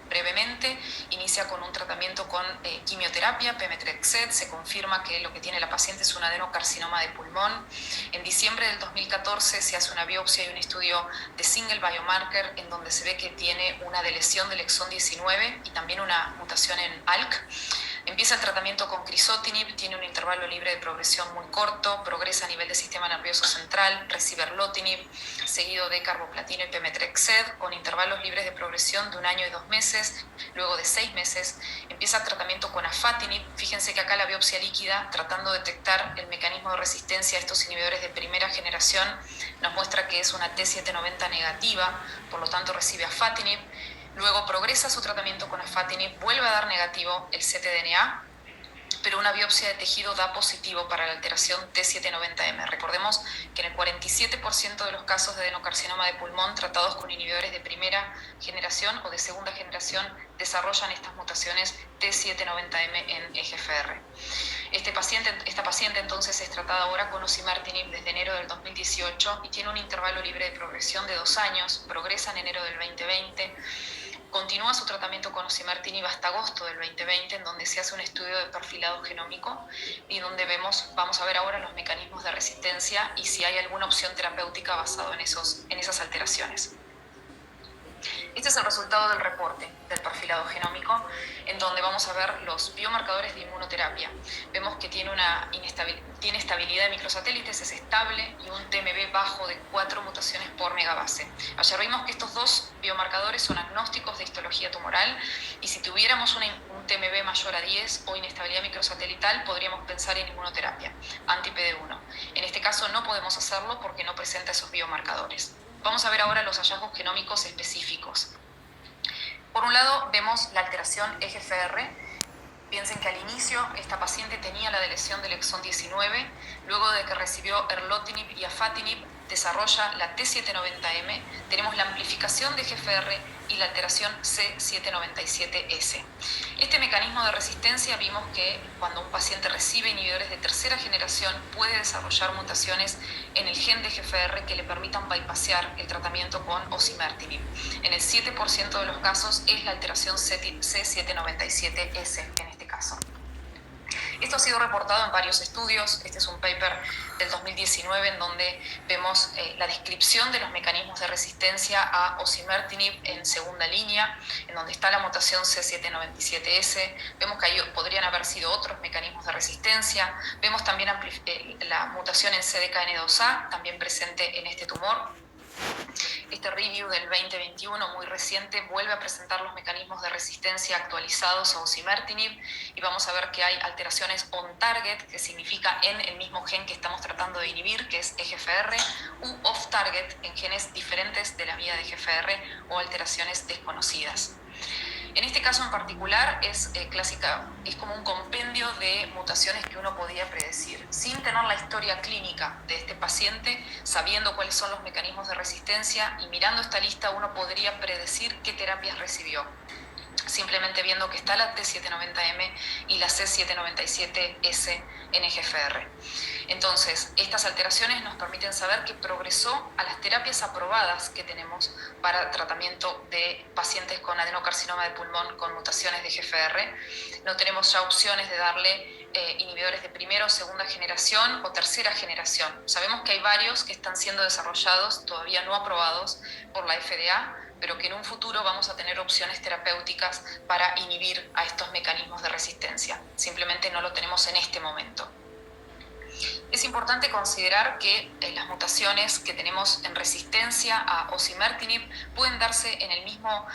brevemente. Inicia con un tratamiento con quimioterapia, pemetrexed. Se confirma que lo que tiene la paciente es un adenocarcinoma de pulmón. En diciembre del 2014 se hace una biopsia y un estudio de single biomarker en donde se ve que tiene una delesión del exón 19 y también una mutación en ALK. Empieza el tratamiento con crizotinib, tiene un intervalo libre de progresión muy corto, progresa a nivel del sistema nervioso central, recibe erlotinib, seguido de carboplatino y pemetrexed, con intervalos libres de progresión de 1 año y 2 meses. Luego de 6 meses empieza el tratamiento con afatinib. Fíjense que acá la biopsia líquida, tratando de detectar el mecanismo de resistencia a estos inhibidores de primera generación, nos muestra que es una T790 negativa, por lo tanto recibe afatinib. Luego progresa su tratamiento con afatinib, vuelve a dar negativo el ctDNA, pero una biopsia de tejido da positivo para la alteración T790M. Recordemos que en el 47% de los casos de adenocarcinoma de pulmón tratados con inhibidores de primera generación o de segunda generación desarrollan estas mutaciones T790M en EGFR. Esta paciente entonces es tratada ahora con osimertinib desde enero del 2018 y tiene un intervalo libre de progresión de 2 años, progresa en enero del 2020. Continúa su tratamiento con osimertinib hasta agosto del 2020, en donde se hace un estudio de perfilado genómico y donde vamos a ver ahora los mecanismos de resistencia y si hay alguna opción terapéutica basada en esas alteraciones. Este es el resultado del reporte del perfilado genómico, en donde vamos a ver los biomarcadores de inmunoterapia. Vemos que tiene estabilidad de microsatélites, es estable, y un TMB bajo de 4 mutaciones por megabase. Ayer vimos que estos dos biomarcadores son agnósticos de histología tumoral, y si tuviéramos un TMB mayor a 10 o inestabilidad microsatelital, podríamos pensar en inmunoterapia, anti-PD1. En este caso no podemos hacerlo porque no presenta esos biomarcadores. Vamos a ver ahora los hallazgos genómicos específicos. Por un lado, vemos la alteración EGFR. Piensen que al inicio esta paciente tenía la deleción del exón 19, luego de que recibió erlotinib y afatinib, desarrolla la T790M, tenemos la amplificación de EGFR y la alteración C797S. Este mecanismo de resistencia vimos que cuando un paciente recibe inhibidores de tercera generación puede desarrollar mutaciones en el gen de EGFR que le permitan bypassear el tratamiento con osimertinib. En el 7% de los casos es la alteración C797S en este caso. Esto ha sido reportado en varios estudios. Este es un paper del 2019 en donde vemos la descripción de los mecanismos de resistencia a osimertinib en segunda línea, en donde está la mutación C797S. Vemos que ahí podrían haber sido otros mecanismos de resistencia. Vemos también la mutación en CDKN2A, también presente en este tumor. Este review del 2021, muy reciente, vuelve a presentar los mecanismos de resistencia actualizados a osimertinib y vamos a ver que hay alteraciones on-target, que significa en el mismo gen que estamos tratando de inhibir, que es EGFR, u off-target, en genes diferentes de la vía de EGFR o alteraciones desconocidas. En este caso en particular es como un compendio de mutaciones que uno podía predecir. Sin tener la historia clínica de este paciente, sabiendo cuáles son los mecanismos de resistencia y mirando esta lista uno podría predecir qué terapias recibió. Simplemente viendo que está la T790M y la C797S en EGFR. Entonces, estas alteraciones nos permiten saber que progresó a las terapias aprobadas que tenemos para tratamiento de pacientes con adenocarcinoma de pulmón con mutaciones de EGFR. No tenemos ya opciones de darle inhibidores de primera o segunda generación o tercera generación. Sabemos que hay varios que están siendo desarrollados, todavía no aprobados por la FDA, pero que en un futuro vamos a tener opciones terapéuticas para inhibir a estos mecanismos de resistencia. Simplemente no lo tenemos en este momento. Es importante considerar que las mutaciones que tenemos en resistencia a osimertinib pueden darse en el mismo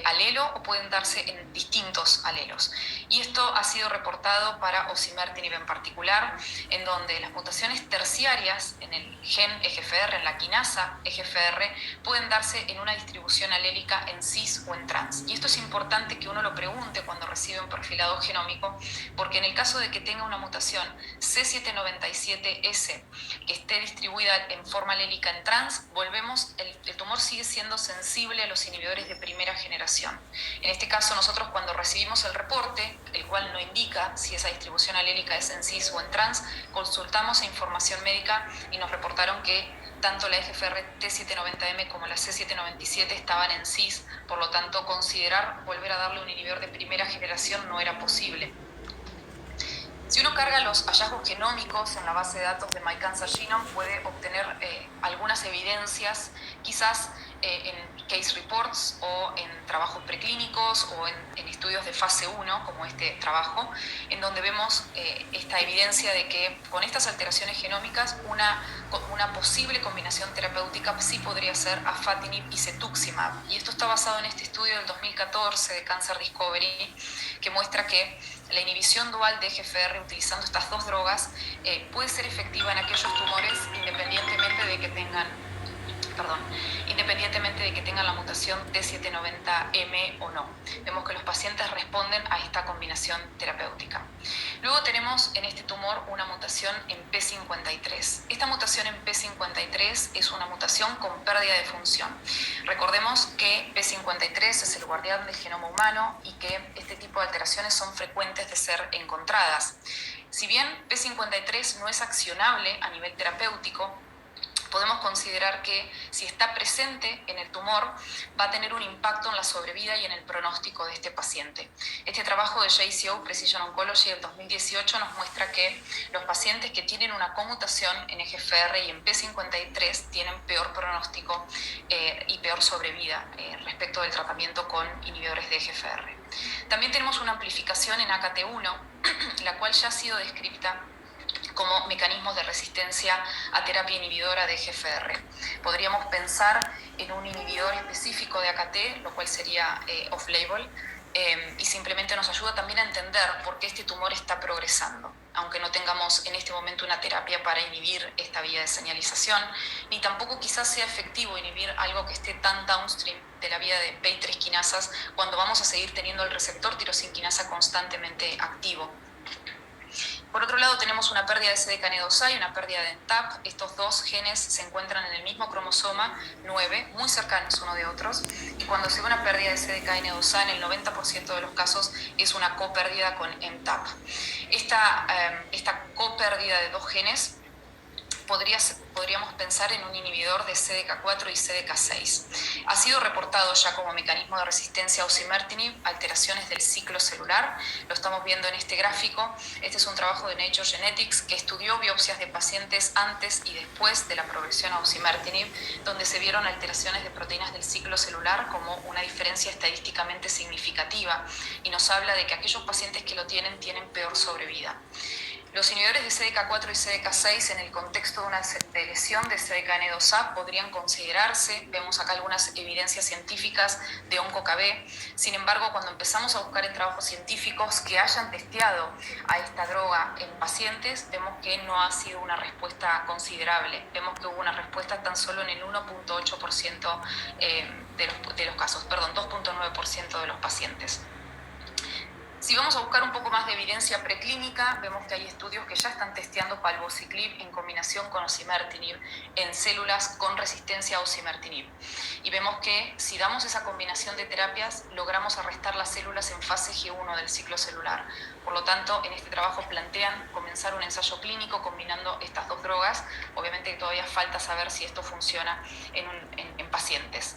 alelo o pueden darse en distintos alelos. Y esto ha sido reportado para osimertinib en particular, en donde las mutaciones terciarias en el gen EGFR, en la quinasa EGFR, pueden darse en una distribución alélica en cis o en trans. Y esto es importante que uno lo pregunte cuando recibe un perfilado genómico, porque en el caso de que tenga una mutación C797S que esté distribuida en forma alélica en trans, el tumor sigue siendo sensible a los inhibidores de primera generación. En este caso nosotros cuando recibimos el reporte, el cual no indica si esa distribución alélica es en cis o en trans, consultamos a información médica y nos reportaron que tanto la EGFR T790M como la C797 estaban en cis, por lo tanto considerar volver a darle un inhibidor de primera generación no era posible. Si uno carga los hallazgos genómicos en la base de datos de My Cancer Genome, puede obtener algunas evidencias, quizás en case reports o en trabajos preclínicos o en estudios de fase 1, como este trabajo, en donde vemos esta evidencia de que con estas alteraciones genómicas una posible combinación terapéutica sí podría ser afatinib y cetuximab. Y esto está basado en este estudio del 2014 de Cancer Discovery, que muestra que la inhibición dual de EGFR utilizando estas dos drogas puede ser efectiva en aquellos tumores independientemente de que tengan la mutación T790M o no. Vemos que los pacientes responden a esta combinación terapéutica. Luego tenemos en este tumor una mutación en P53. Esta mutación en P53 es una mutación con pérdida de función. Recordemos que P53 es el guardián del genoma humano y que este tipo de alteraciones son frecuentes de ser encontradas. Si bien P53 no es accionable a nivel terapéutico, podemos considerar que si está presente en el tumor va a tener un impacto en la sobrevida y en el pronóstico de este paciente. Este trabajo de JCO Precision Oncology del 2018 nos muestra que los pacientes que tienen una conmutación en EGFR y en P53 tienen peor pronóstico y peor sobrevida respecto del tratamiento con inhibidores de EGFR. También tenemos una amplificación en AKT1, la cual ya ha sido descrita como mecanismos de resistencia a terapia inhibidora de EGFR. Podríamos pensar en un inhibidor específico de AKT, lo cual sería off-label, y simplemente nos ayuda también a entender por qué este tumor está progresando, aunque no tengamos en este momento una terapia para inhibir esta vía de señalización, ni tampoco quizás sea efectivo inhibir algo que esté tan downstream de la vía de PI3 quinasas cuando vamos a seguir teniendo el receptor tirosin quinasa constantemente activo. Por otro lado, tenemos una pérdida de CDKN2A y una pérdida de NTAP. Estos dos genes se encuentran en el mismo cromosoma 9, muy cercanos uno de otros, y cuando se ve una pérdida de CDKN2A, en el 90% de los casos es una copérdida con MTAP. Esta copérdida de dos genes podríamos pensar en un inhibidor de CDK4 y CDK6. Ha sido reportado ya como mecanismo de resistencia a osimertinib, alteraciones del ciclo celular. Lo estamos viendo en este gráfico. Este es un trabajo de Nature Genetics que estudió biopsias de pacientes antes y después de la progresión a osimertinib, donde se vieron alteraciones de proteínas del ciclo celular como una diferencia estadísticamente significativa, y nos habla de que aquellos pacientes que lo tienen peor sobrevida. Los inhibidores de CDK4 y CDK6 en el contexto de una lesión de CDKN2A podrían considerarse. Vemos acá algunas evidencias científicas de OncoKB. Sin embargo, cuando empezamos a buscar en trabajos científicos que hayan testeado a esta droga en pacientes, vemos que no ha sido una respuesta considerable. Vemos que hubo una respuesta tan solo en el 1.8% de los casos, 2.9% de los pacientes. Si vamos a buscar un poco más de evidencia preclínica, vemos que hay estudios que ya están testeando palbociclib en combinación con osimertinib en células con resistencia a osimertinib. Y vemos que si damos esa combinación de terapias, logramos arrestar las células en fase G1 del ciclo celular. Por lo tanto, en este trabajo plantean comenzar un ensayo clínico combinando estas dos drogas. Obviamente todavía falta saber si esto funciona en pacientes.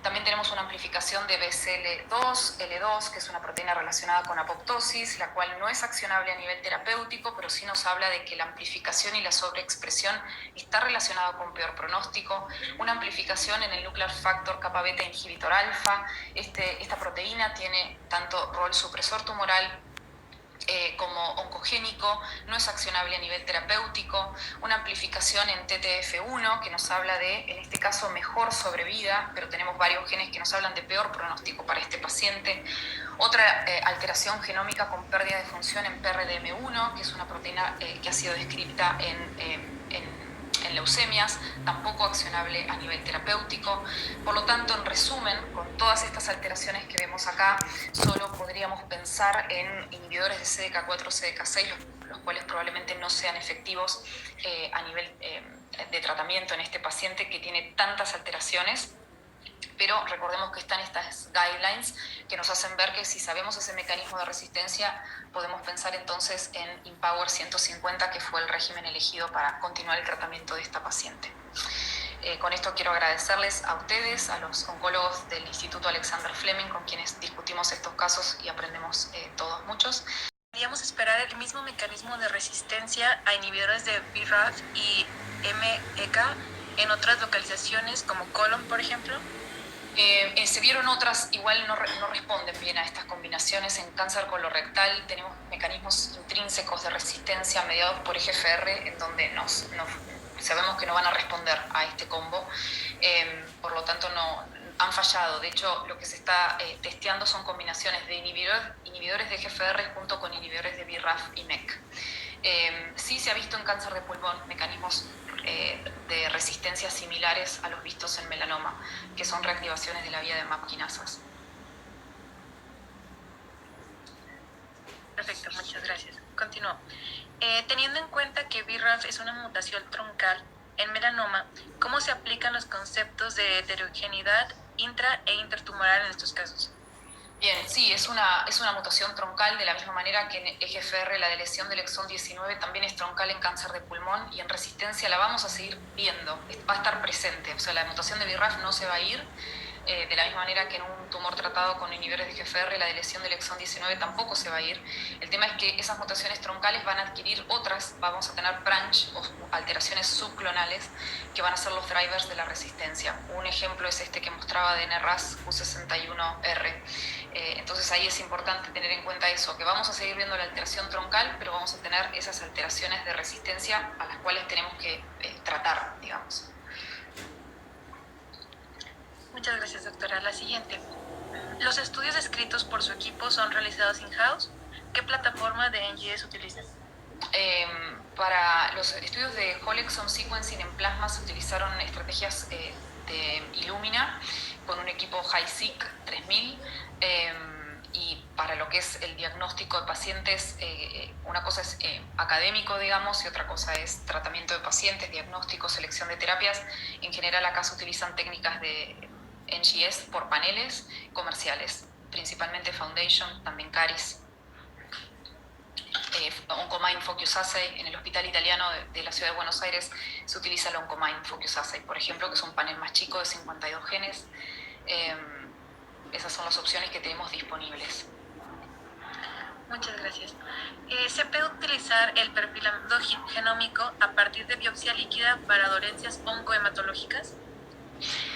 También tenemos una amplificación de BCL2, L2, que es una proteína relacionada con apoptosis, la cual no es accionable a nivel terapéutico, pero sí nos habla de que la amplificación y la sobreexpresión está relacionada con peor pronóstico. Una amplificación en el nuclear factor kappa beta inhibitor alfa. Esta proteína tiene tanto rol supresor tumoral como oncogénico, no es accionable a nivel terapéutico. Una amplificación en TTF1 que nos habla de, en este caso, mejor sobrevida, pero tenemos varios genes que nos hablan de peor pronóstico para este paciente. Otra alteración genómica con pérdida de función en PRDM1, que es una proteína que ha sido descrita en leucemias, tampoco accionable a nivel terapéutico. Por lo tanto, en resumen, con todas estas alteraciones que vemos acá, solo podríamos pensar en inhibidores de CDK4 o CDK6, los cuales probablemente no sean efectivos a nivel de tratamiento en este paciente que tiene tantas alteraciones. Pero recordemos que están estas guidelines que nos hacen ver que si sabemos ese mecanismo de resistencia, podemos pensar entonces en IMpower 150, que fue el régimen elegido para continuar el tratamiento de esta paciente. Con esto quiero agradecerles a ustedes, a los oncólogos del Instituto Alexander Fleming, con quienes discutimos estos casos y aprendemos todos muchos. Podríamos esperar el mismo mecanismo de resistencia a inhibidores de BRAF y MEK en otras localizaciones como colon, por ejemplo? Se vieron otras, igual no responden bien a estas combinaciones. En cáncer colorectal tenemos mecanismos intrínsecos de resistencia mediados por EGFR en donde sabemos que no van a responder a este combo, por lo tanto no han fallado. De hecho, lo que se está testeando son combinaciones de inhibidores de EGFR junto con inhibidores de BRAF y MEK. Sí se ha visto en cáncer de pulmón mecanismos de resistencia similares a los vistos en melanoma, que son reactivaciones de la vía de MAP quinasas. Perfecto, muchas gracias. Continúo. Teniendo en cuenta que BRAF es una mutación troncal en melanoma, ¿cómo se aplican los conceptos de heterogeneidad intra e intertumoral en estos casos? Bien, sí, es una mutación troncal, de la misma manera que en EGFR la deleción del exón 19 también es troncal en cáncer de pulmón, y en resistencia la vamos a seguir viendo, va a estar presente, o sea, la mutación de BRAF no se va a ir, de la misma manera que en un tumor tratado con inhibidores de EGFR la deleción del exón 19 tampoco se va a ir. El tema es que esas mutaciones troncales van a adquirir otras, vamos a tener branch o alteraciones subclonales que van a ser los drivers de la resistencia. Un ejemplo es este que mostraba de NRAS Q61R. Entonces ahí es importante tener en cuenta eso, que vamos a seguir viendo la alteración troncal, pero vamos a tener esas alteraciones de resistencia a las cuales tenemos que tratar, digamos. Muchas gracias, doctora. La siguiente. ¿Los estudios descritos por su equipo son realizados in-house? ¿Qué plataforma de NGS utilizan? Para los estudios de whole exome sequencing en plasma se utilizaron estrategias de Illumina con un equipo HiSeq 3000, y para lo que es el diagnóstico de pacientes, una cosa es académico, digamos, y otra cosa es tratamiento de pacientes, diagnóstico, selección de terapias. En general acá se utilizan técnicas de NGS por paneles comerciales, principalmente Foundation, también Caris. Oncomine Focus Assay. En el Hospital Italiano de la Ciudad de Buenos Aires se utiliza el Oncomine Focus Assay, por ejemplo, que es un panel más chico de 52 genes. Esas son las opciones que tenemos disponibles. Muchas gracias. ¿Se puede utilizar el perfilado genómico a partir de biopsia líquida para dolencias oncohematológicas?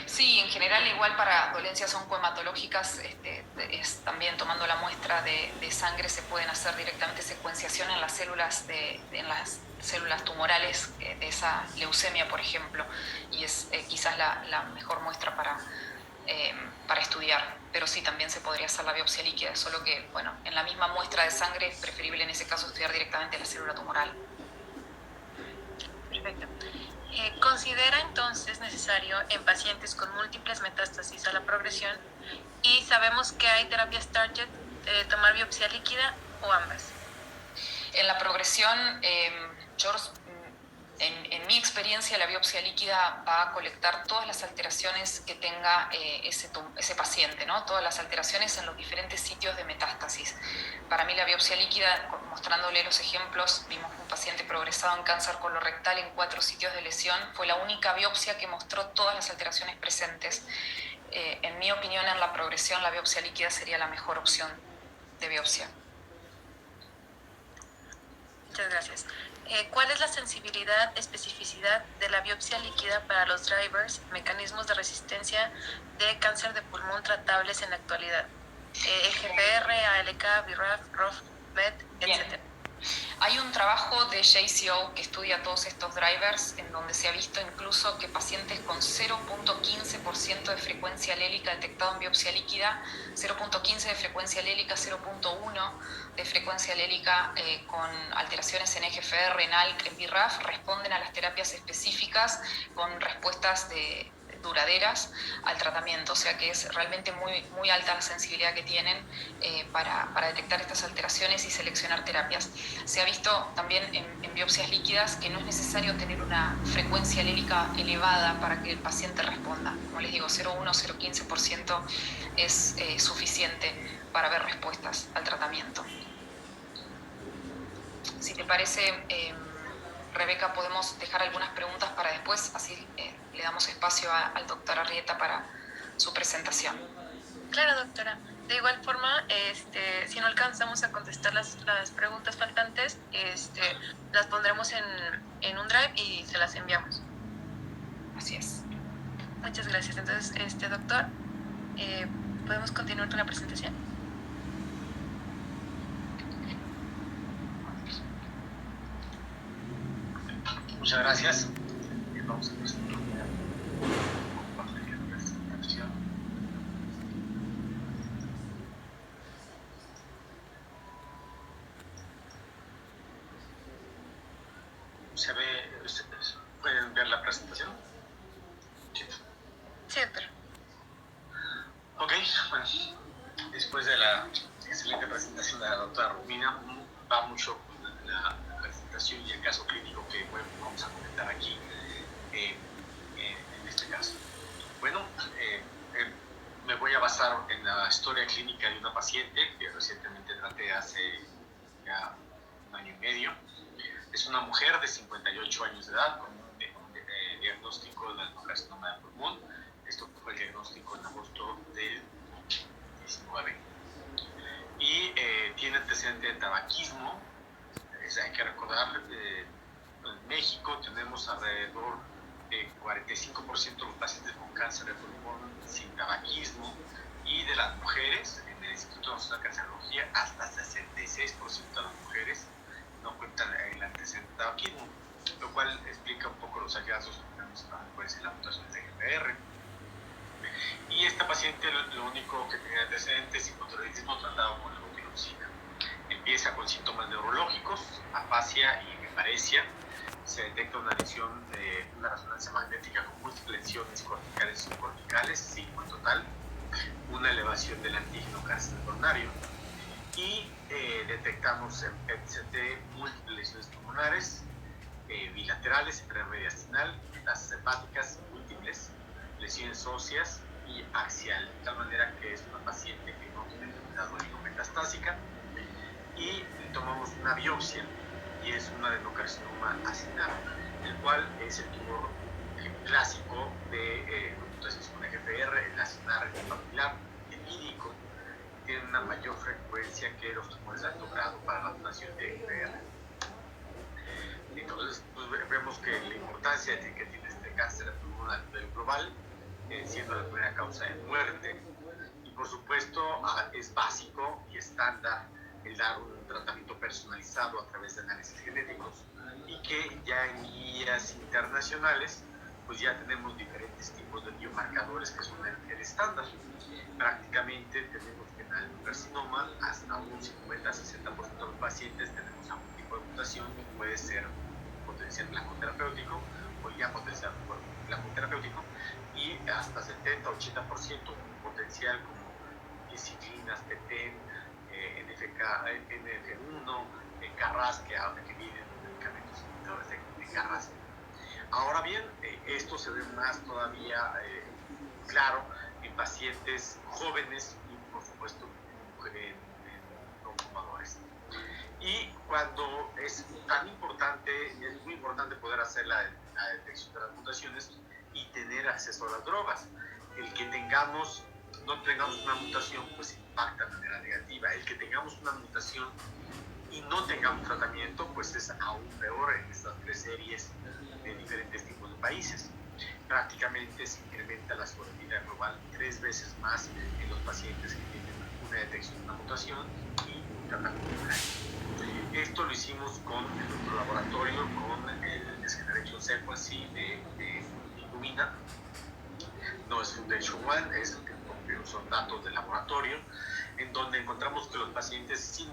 Sí, en general igual para dolencias oncohematológicas, también tomando la muestra de sangre se pueden hacer directamente secuenciación en las células tumorales de esa leucemia, por ejemplo, y es quizás la mejor muestra para estudiar. Pero sí, también se podría hacer la biopsia líquida, solo que, bueno, en la misma muestra de sangre es preferible en ese caso estudiar directamente la célula tumoral. Perfecto. ¿Considera entonces necesario en pacientes con múltiples metástasis a la progresión y sabemos que hay terapias target, tomar biopsia líquida o ambas? En la progresión, en mi experiencia, la biopsia líquida va a colectar todas las alteraciones que tenga ese paciente, ¿no? Todas las alteraciones en los diferentes sitios de metástasis. Para mí la biopsia líquida, mostrándole los ejemplos, vimos un paciente progresado en cáncer colorectal en 4 sitios de lesión, fue la única biopsia que mostró todas las alteraciones presentes. En mi opinión, en la progresión, la biopsia líquida sería la mejor opción de biopsia. Muchas gracias. ¿Cuál es la sensibilidad, especificidad de la biopsia líquida para los drivers, mecanismos de resistencia de cáncer de pulmón tratables en la actualidad? EGFR, ALK, BRAF, ROF, MET, etc. Hay un trabajo de JCO que estudia todos estos drivers, en donde se ha visto incluso que pacientes con 0.15% de frecuencia alélica detectado en biopsia líquida, 0.15 de frecuencia alélica, 0.1 de frecuencia alélica con alteraciones en EGFR, en ALK, en BRAF, responden a las terapias específicas con respuestas duraderas al tratamiento, o sea que es realmente muy alta la sensibilidad que tienen para detectar estas alteraciones y seleccionar terapias. Se ha visto también en biopsias líquidas que no es necesario tener una frecuencia alélica elevada para que el paciente responda. Como les digo, 0,1 o 0,15% es suficiente para ver respuestas al tratamiento. Si te parece, Rebeca, podemos dejar algunas preguntas para después, así le damos espacio al doctor Arrieta para su presentación. Claro, doctora. De igual forma, si no alcanzamos a contestar las preguntas faltantes, las pondremos en un drive y se las enviamos. Así es. Muchas gracias. Entonces, doctor, ¿podemos continuar con la presentación? Muchas gracias. Vamos a presentar la presentación. ¿Se ve? ¿Pueden ver la presentación? Sí, doctor. Ok, bueno, después de la excelente presentación de la doctora Romina, va mucho con la presentación y el caso clínico que vamos a comentar aquí en este caso. Bueno, me voy a basar en la historia clínica de una paciente que recientemente traté hace ya 1 año y medio. Es una mujer de 58 años de edad con un diagnóstico de adenocarcinoma de pulmón. Esto fue el diagnóstico en agosto del 19. Y tiene antecedente de tabaquismo. Hay que recordar, en México tenemos alrededor de 45% de los pacientes con cáncer de pulmón sin tabaquismo, y de las mujeres, en el Instituto Nacional de Cancerología, hasta 66% de las mujeres no cuentan el antecedente de tabaquismo, lo cual explica un poco los hallazgos que tenemos en las mutaciones de GPR. Y esta paciente lo único que tenía antecedentes es hipotiroidismo tratado con levotiroxina. Empieza con síntomas neurológicos, afasia y hemiparesia. Se detecta una lesión de una resonancia magnética con múltiples lesiones corticales y subcorticales, 5 en total, una elevación del antígeno cáncer coronario, y detectamos en PET-CT múltiples lesiones pulmonares, bilaterales, premediastinal, metástasis hepáticas múltiples, lesiones óseas y axial, de tal manera que es una paciente que no tiene enfermedad oligometastásica. Y tomamos una biopsia y es un adenocarcinoma acinar, el cual es el tumor clásico de mutaciones con EGFR, el acinar, el papilar, el lírico. Tienen una mayor frecuencia que los tumores de alto grado para la mutación de EGFR. Entonces, pues, vemos que la importancia que tiene este cáncer de pulmón a nivel global, siendo la primera causa de muerte. Y por supuesto, es básico y estándar el dar un tratamiento personalizado a través de análisis genéticos, y que ya en guías internacionales pues ya tenemos diferentes tipos de biomarcadores que son el estándar. Prácticamente tenemos que en el adenocarcinoma hasta un 50-60% de los pacientes tenemos algún tipo de mutación que puede ser potencial blanco terapéutico o ya potencial blanco terapéutico, y hasta 70-80% potencial como ciclinas, PTEN, NF1, CARRAS, que vienen medicamentos inhibidores de CARRAS. Ahora bien, esto se ve más todavía claro en pacientes jóvenes y por supuesto en no fumadores. Y cuando es tan importante, es muy importante poder hacer la detección de las mutaciones y tener acceso a las drogas. El que no tengamos una mutación, pues impacta de manera negativa. El que tengamos una mutación y no tengamos tratamiento, pues es aún peor en estas 3 series de diferentes tipos de países. Prácticamente se incrementa la sobrevida global 3 veces más en los pacientes que tienen una detección de una mutación y un tratamiento. Esto lo hicimos con nuestro laboratorio, con el Next Generation Sequencing de Illumina. No es Foundation One, son datos de laboratorio, en donde encontramos que los pacientes sin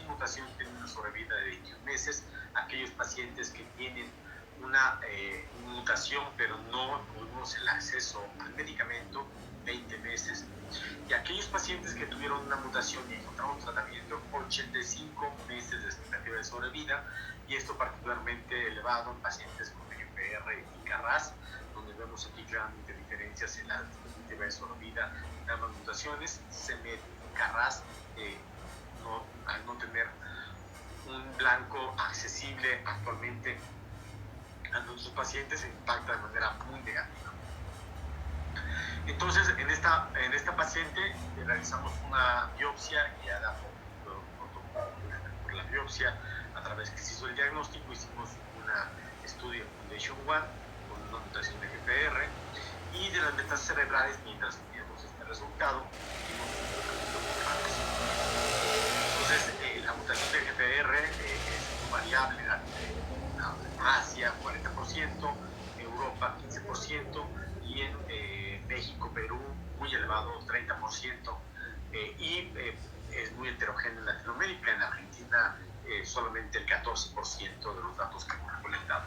mutación tienen una sobrevida de 21 meses, aquellos pacientes que tienen una mutación pero no tuvimos el acceso al medicamento, 20 meses, y aquellos pacientes que tuvieron una mutación y encontramos tratamiento, 85 meses de expectativa de sobrevida, y esto particularmente elevado en pacientes con EGFR y CARRAS, donde vemos aquí claramente diferencias en la expectativa de sobrevida de ambas mutaciones. CEMET y CARRAS, al no tener un blanco accesible actualmente a nuestros pacientes, se impacta de manera muy negativa. Entonces, en esta paciente realizamos una biopsia guiada por la biopsia, a través que se hizo el diagnóstico. Hicimos un estudio Foundation One con una mutación de GPR, y de las metástasis cerebrales, mientras teníamos este resultado, vimos un tratamiento muy rápido. Entonces, la mutación de GPR es muy variable, en Asia 40%, Europa 15%, y en México, Perú, muy elevado, 30%, es muy heterogéneo en Latinoamérica. En Argentina, solamente el 14% de los datos que hemos recolectado.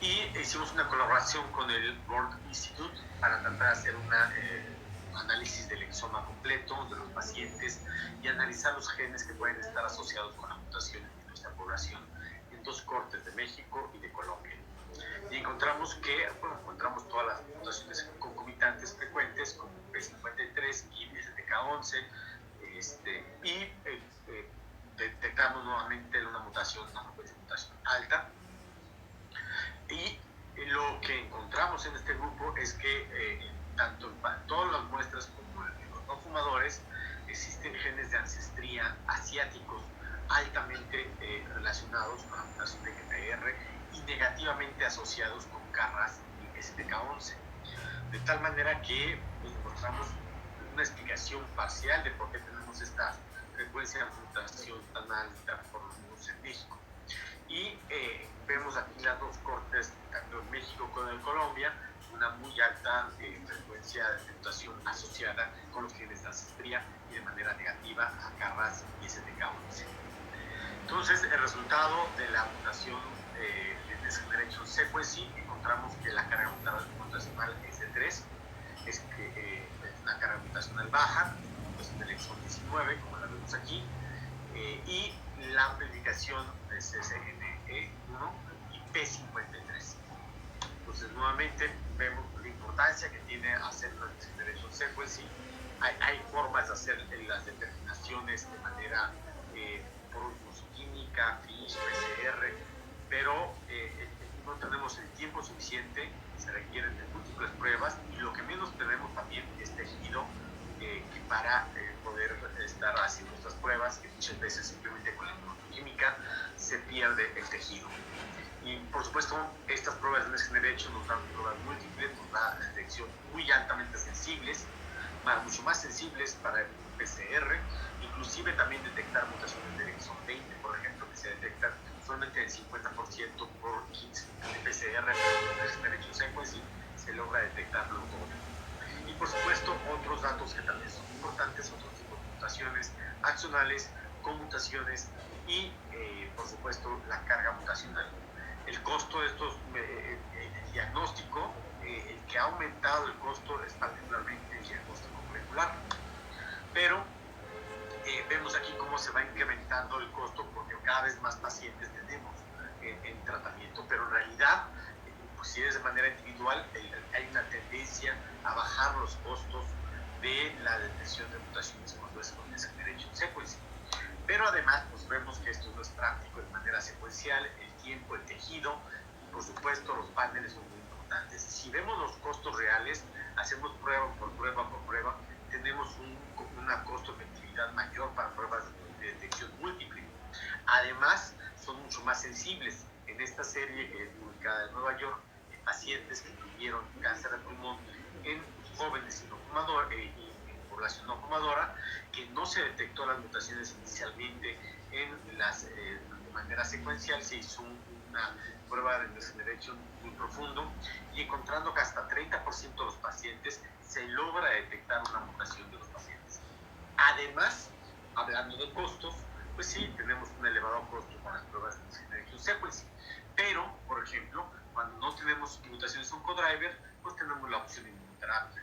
Y hicimos una colaboración con el Broad Institute para tratar de hacer un análisis del exoma completo de los pacientes y analizar los genes que pueden estar asociados con la mutación en nuestra población, en 2 cortes de México y de Colombia. Y encontramos encontramos todas las mutaciones concomitantes frecuentes, como P53 y STK11, detectamos nuevamente una frecuencia de mutación alta. Y lo que encontramos en este grupo es que tanto en todas las muestras como en los no fumadores existen genes de ancestría asiáticos altamente relacionados con la mutación de GPR y negativamente asociados con KRAS y STK11. De tal manera que encontramos una explicación parcial de por qué tenemos esta frecuencia de mutación tan alta, por lo menos en México. Y vemos aquí las 2 cortes, tanto en México como en Colombia, una muy alta frecuencia de mutación asociada con los genes de ancestría y de manera negativa a KRAS y STK11. Entonces, el resultado de la mutación de Next Generation Sequencing, encontramos que la carga mutacional es de 3, es una carga mutacional baja, mutación del exón 19, como la vemos aquí, y la amplificación de CCNE1 y P53. Entonces, nuevamente, vemos la importancia que tiene hacer la Next Generation Sequencing. Hay formas de hacer las determinaciones de manera química, FISH, PCR, pero no tenemos el tiempo suficiente, se requieren de múltiples pruebas, y lo que menos tenemos también es tejido para poder estar haciendo estas pruebas, que muchas veces simplemente con la inmunoquímica se pierde el tejido. Y por supuesto, estas pruebas de Next Generation nos dan pruebas múltiples, nos da detección muy altamente sensibles, mucho más sensibles para el PCR, inclusive también detectar mutaciones del exón 20, por ejemplo, que se detectan solamente el 50% por 15 de PCR, pero con Next Generation Sequencing se logra detectarlo todo. Y por supuesto, otros datos que también son importantes, otros tipos de mutaciones axonales, conmutaciones y, por supuesto, la carga mutacional. El costo de estos, el diagnóstico, el que ha aumentado el costo es particularmente el diagnóstico molecular. Pero vemos aquí cómo se va incrementando el costo porque cada vez más pacientes tenemos en tratamiento, pero en realidad, pues si es de manera individual, hay una tendencia a bajar los costos de la detección de mutaciones cuando es con Next Generation Sequencing. Pero además, pues vemos que esto no es práctico de manera secuencial, el tiempo, el tejido, y por supuesto los paneles son muy importantes. Si vemos los costos reales, hacemos prueba por prueba, tenemos una costo-efectividad mayor para pruebas de detección múltiple. Además, son mucho más sensibles. En esta serie publicada en Nueva York, pacientes que tuvieron cáncer de pulmón en jóvenes y en población no fumadora, que no se detectó las mutaciones inicialmente de manera secuencial, se hizo una prueba de Next Generation muy profundo, y encontrando que hasta 30% de los pacientes se logra detectar una mutación de los pacientes. Además, hablando de costos, pues sí, tenemos un elevado costo con las pruebas de Next Generation Sequencing, pero, por ejemplo, cuando no tenemos mutaciones oncodriver, pues tenemos la opción de inmunoterapia.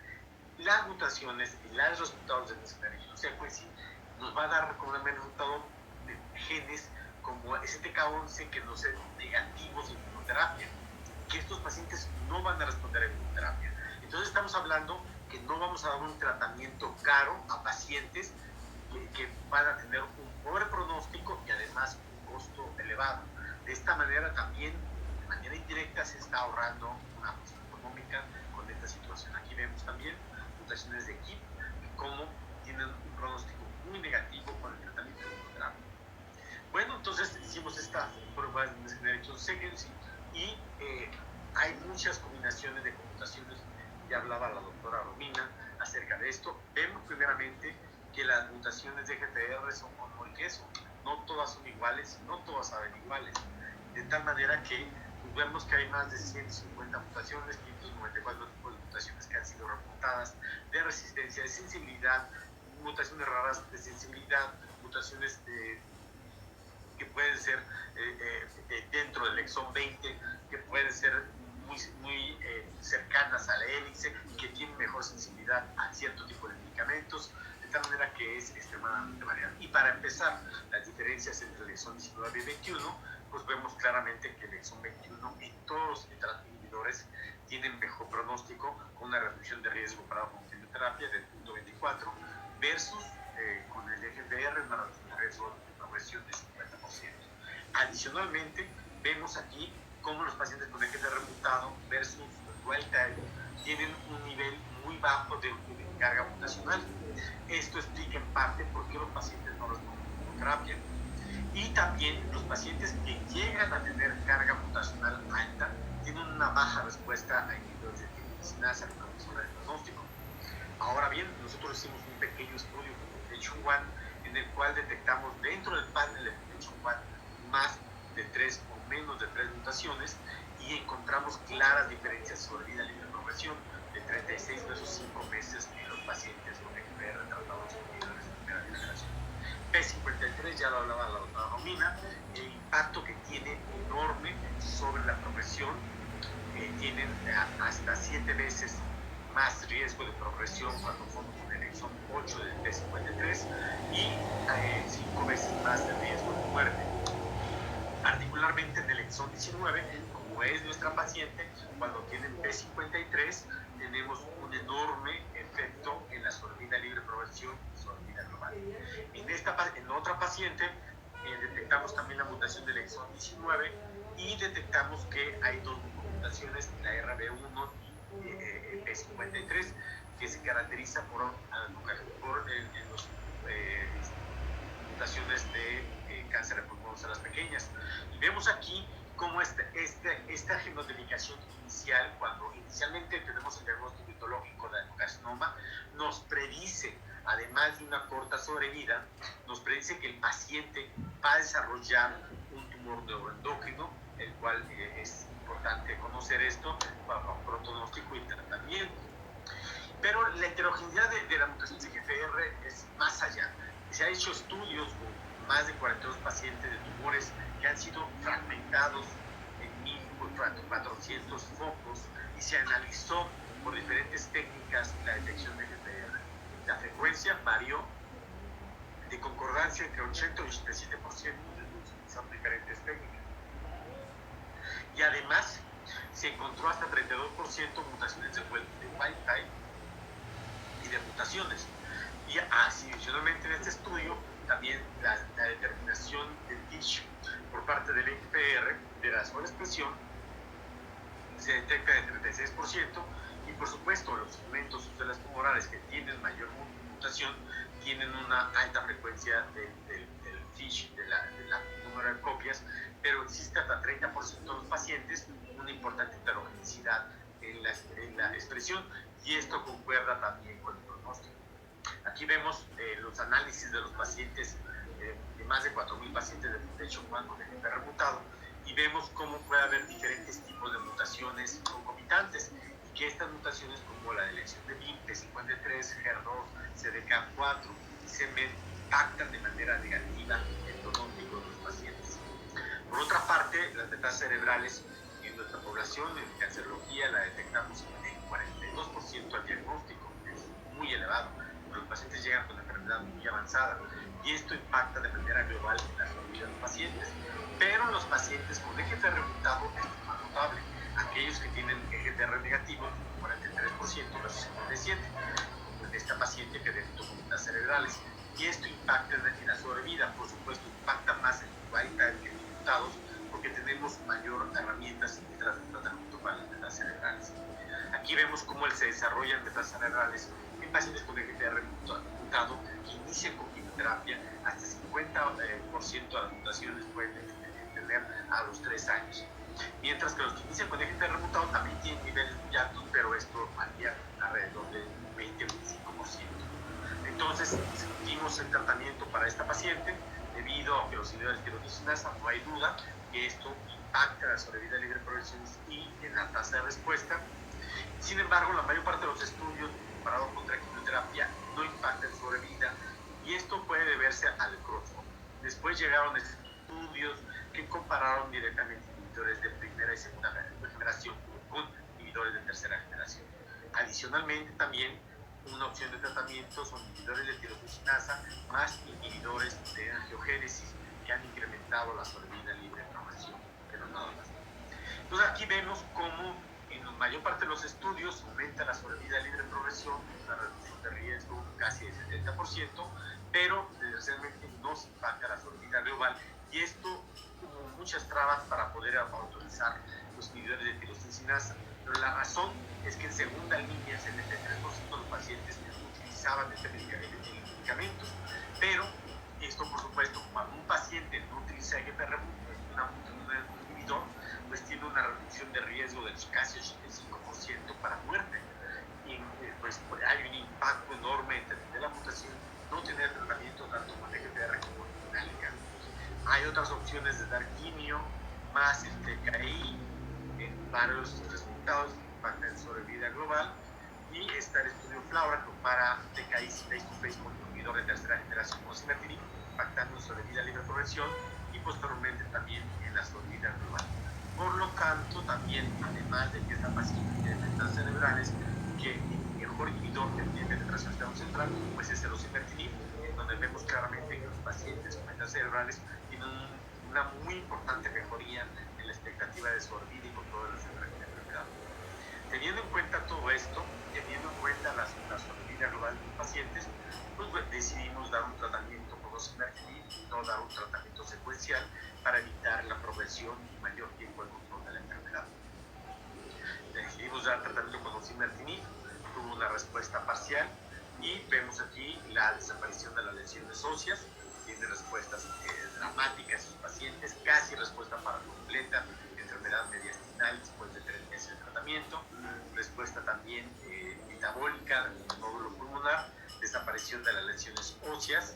Las mutaciones y los resultados de Next Generation Sequencing nos va a dar como un resultado de genes como STK11 que no sean negativos en inmunoterapia, que estos pacientes no van a responder a inmunoterapia. Entonces estamos hablando que no vamos a dar un tratamiento caro a pacientes que van a tener un pobre pronóstico y además un costo elevado. De esta manera también, de manera indirecta, se está ahorrando una cuestión económica con esta situación. Aquí vemos también mutaciones de KIP, como tienen un pronóstico muy negativo con el tratamiento de inmunoterapia. Bueno, entonces hicimos estas pruebas de Next Generation Sequencing y Hay muchas combinaciones de mutaciones, ya hablaba la doctora Romina acerca de esto. Vemos primeramente que las mutaciones de GPR son como el queso, no todas son iguales, no todas saben iguales, de tal manera que pues, vemos que hay más de 150 mutaciones, 594 tipos de mutaciones que han sido reportadas, de resistencia, de sensibilidad, mutaciones raras de sensibilidad, mutaciones que pueden ser dentro del exón 20, que pueden ser muy cercanas a la hélice y que tienen mejor sensibilidad a cierto tipo de medicamentos, de tal manera que es extremadamente variable. Y para empezar, las diferencias entre el exón 19 y 21, pues vemos claramente que el exón 21 en todos los inhibidores tienen mejor pronóstico, con una reducción de riesgo para con quimioterapia del 0.24 versus con el EGFR una reducción de riesgo de progresión de 50%. Adicionalmente, vemos aquí cómo los pacientes con EGFR mutado versus wild type tienen un nivel muy bajo de carga mutacional. Esto explica en parte por qué los pacientes no responden a quimioterapia. Y también los pacientes que llegan a tener carga mutacional alta tienen una baja respuesta a inhibidores de tirosinasa con una mejora de pronóstico. Ahora bien, nosotros hicimos un pequeño estudio de Chung-Wan en el cual detectamos dentro del panel de Chung-Wan más de 3 o menos de 3 mutaciones y encontramos claras diferencias sobre vida libre de progresión de 36 versus 5 meses en los pacientes con EGFR tratados con inhibidores de primera generación. P53, ya lo hablaba la doctora Romina, el impacto que tiene enorme sobre la progresión, tienen hasta 7 veces más riesgo de progresión cuando forman con el exón 8 del P53 y 5 veces más de riesgo de muerte. Particularmente en el exón 19, como es nuestra paciente, cuando tienen P53 tenemos un enorme efecto en la sobrevida libre de progresión y sobrevida global. En otra paciente detectamos también la mutación del exón 19 y detectamos que hay dos mutaciones, la RB1 y P53, que se caracteriza por los mutaciones de cáncer de pulmón en las pequeñas. Y vemos aquí cómo esta genodificación inicial, cuando inicialmente tenemos el diagnóstico histológico de adenocarcinoma, nos predice, además de una corta sobrevida, nos predice que el paciente va a desarrollar un tumor neuroendocrino, el cual es importante conocer esto para pronóstico y tratamiento. Pero la heterogeneidad de la mutación de GFR es más allá. Se han hecho estudios con más de 42 pacientes de tumores que han sido fragmentados en 1.400 focos y se analizó por diferentes técnicas la detección de GFR. La frecuencia varió de concordancia entre 80 y 87%, utilizando diferentes técnicas. Y además se encontró hasta 32% mutaciones de wild type y de mutaciones. Y adicionalmente en este estudio también la determinación del FISH por parte del EGFR de la sobreexpresión se detecta de 36% y por supuesto los segmentos usuarios tumorales que tienen mayor mutación tienen una alta frecuencia del FISH, de la número de copias, pero existe hasta 30% de los pacientes una importante heterogeneidad en la expresión y esto concuerda también con el pronóstico. Aquí vemos los análisis de los pacientes, de más de 4.000 pacientes de Chung-Wan con EGFR mutado, y vemos cómo puede haber diferentes tipos de mutaciones concomitantes, y que estas mutaciones como la elección de BIM, P53, HER2, CDK4, se impactan de manera negativa el pronóstico de los pacientes. Por otra parte, las metástasis cerebrales en nuestra población, en cancerología, la detectamos en el 42% al diagnóstico, es muy elevado. Los pacientes llegan con la enfermedad muy avanzada y esto impacta de manera global en la salud de los pacientes. Pero los pacientes con EGFR mutado es más notable. Aquellos que tienen EGFR negativo, 43% versus 57%, como en esta paciente que detectó con metástasis cerebrales. Y esto impacta en la sobrevida, por supuesto, impacta más en los wild type que en los mutados, porque tenemos mayor herramientas de tratamiento para las metástasis cerebrales. Aquí vemos cómo se desarrollan metástasis cerebrales en pacientes con EGFR mutado que inician con quimioterapia. Hasta 50% de las mutaciones pueden tener tener a los 3 años. Mientras que los que inician con EGPR remutado también tienen niveles muy altos, pero esto varía alrededor del 20-25%. Entonces, discutimos el tratamiento para esta paciente, debido a que los inhibidores de tirosinasa, no hay duda que esto impacta la sobrevida libre de progresiones y en la tasa de respuesta. Sin embargo, la mayor parte de los estudios comparados contra la quimioterapia no impactan sobrevida, y esto puede deberse al crosstalk. Después llegaron estudios que compararon directamente inhibidores de primera y segunda generación con inhibidores de tercera generación. Adicionalmente, también una opción de tratamiento son inhibidores de tirosinasa más inhibidores de angiogénesis que han incrementado la sobrevida libre de progresión, pero nada más. Entonces aquí vemos cómo en la mayor parte de los estudios aumenta la sobrevida libre de progresión, una reducción de riesgo casi del 70%, pero desgraciadamente no se impacta la sobrevida global, y esto hubo muchas trabas para poder autorizar los inhibidores de tirosinasa. Pero la razón es que en segunda línea, el 73% de los pacientes utilizaban este medicamento, pero esto, por supuesto, cuando un paciente no utiliza EGPR, un inhibidor, pues tiene una reducción de riesgo del casi 85% para muerte. Y pues hay un impacto enorme entre tener la mutación, no tener tratamiento tanto con EGPR como con ALK. Hay otras opciones de dar quimio más el TKI en varios resultados que impactan sobre vida global, y está el estudio FLAURA que compara TKI face to face con inhibidor de tercera generación como osimertinib, impactando sobre vida libre de progresión y posteriormente también en la sobrevida global. Por lo tanto, también, además de que esta paciente tiene metas cerebrales, que el mejor inhibidor que tiene penetración central pues es el osimertinib, en donde vemos claramente que los pacientes con metas cerebrales tienen una muy importante mejoría en la expectativa de sobrevida y control de la enfermedad. Teniendo en cuenta todo esto, teniendo en cuenta la sobrevida global de los pacientes, pues decidimos dar un tratamiento con osimertinib y no dar un tratamiento secuencial para evitar la progresión y mayor tiempo de control de la enfermedad. Decidimos dar tratamiento con osimertinib, tuvo una respuesta parcial, y vemos aquí la desaparición de las lesiones óseas. Tiene respuestas dramáticas en sus pacientes, casi respuesta para completa, enfermedad mediastinal después de 3 meses de tratamiento, respuesta también metabólica en el nódulo pulmonar, desaparición de las lesiones óseas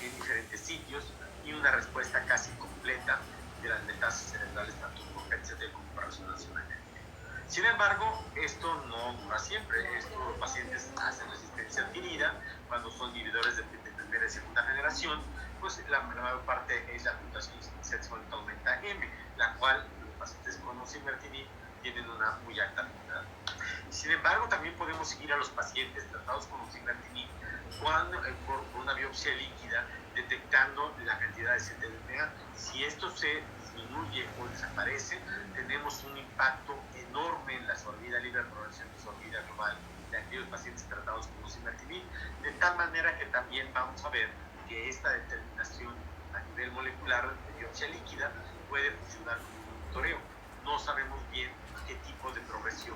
en diferentes sitios, y una respuesta casi completa de las metástasis cerebrales tanto por PET-CT como por resonancia magnética. Sin embargo, esto no dura siempre. Los pacientes hacen resistencia adquirida cuando son inhibidores de primera y segunda generación, pues la mayor parte es la mutación sexualmente M, la cual los pacientes con osimertinib tienen una muy alta afinidad. Sin embargo, también podemos seguir a los pacientes tratados con osimertinib por una biopsia líquida, detectando la cantidad de ctDNA. Si esto se disminuye o desaparece, tenemos un impacto enorme en la sobrevida libre de progresión y sobrevida global de aquellos pacientes tratados con osimertinib, de tal manera que también vamos a ver que esta determinación a nivel molecular de biopsia líquida puede funcionar como un monitoreo. No sabemos bien qué tipo de progresión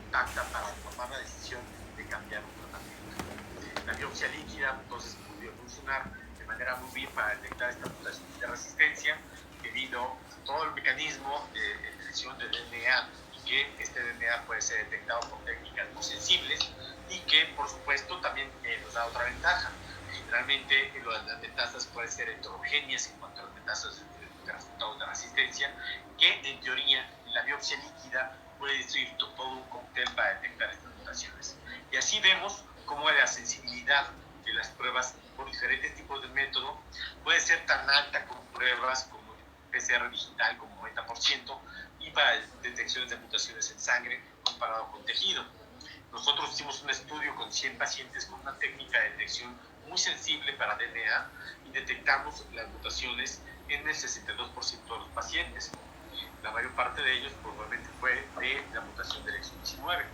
impacta para tomar la decisión de cambiar un tratamiento. La biopsia líquida entonces podría funcionar de manera muy bien para detectar esta mutación de resistencia, debido a todo el mecanismo de detección de DNA, y que este DNA puede ser detectado por técnicas muy sensibles, y que por supuesto también nos da otra ventaja. Generalmente las metástasis pueden ser heterogéneas en cuanto a las metástasis de resultados de resistencia, que en teoría en la biopsia líquida puede decir todo un cóctel para detectar estas mutaciones. Y así vemos cómo la sensibilidad de las pruebas por diferentes tipos de método puede ser tan alta con pruebas como PCR digital como 90%, y para detecciones de mutaciones en sangre comparado con tejido. Nosotros hicimos un estudio con 100 pacientes con una técnica de detección muy sensible para DNA, y detectamos las mutaciones en el 62% de los pacientes. La mayor parte de ellos probablemente fue de la mutación del exon 19.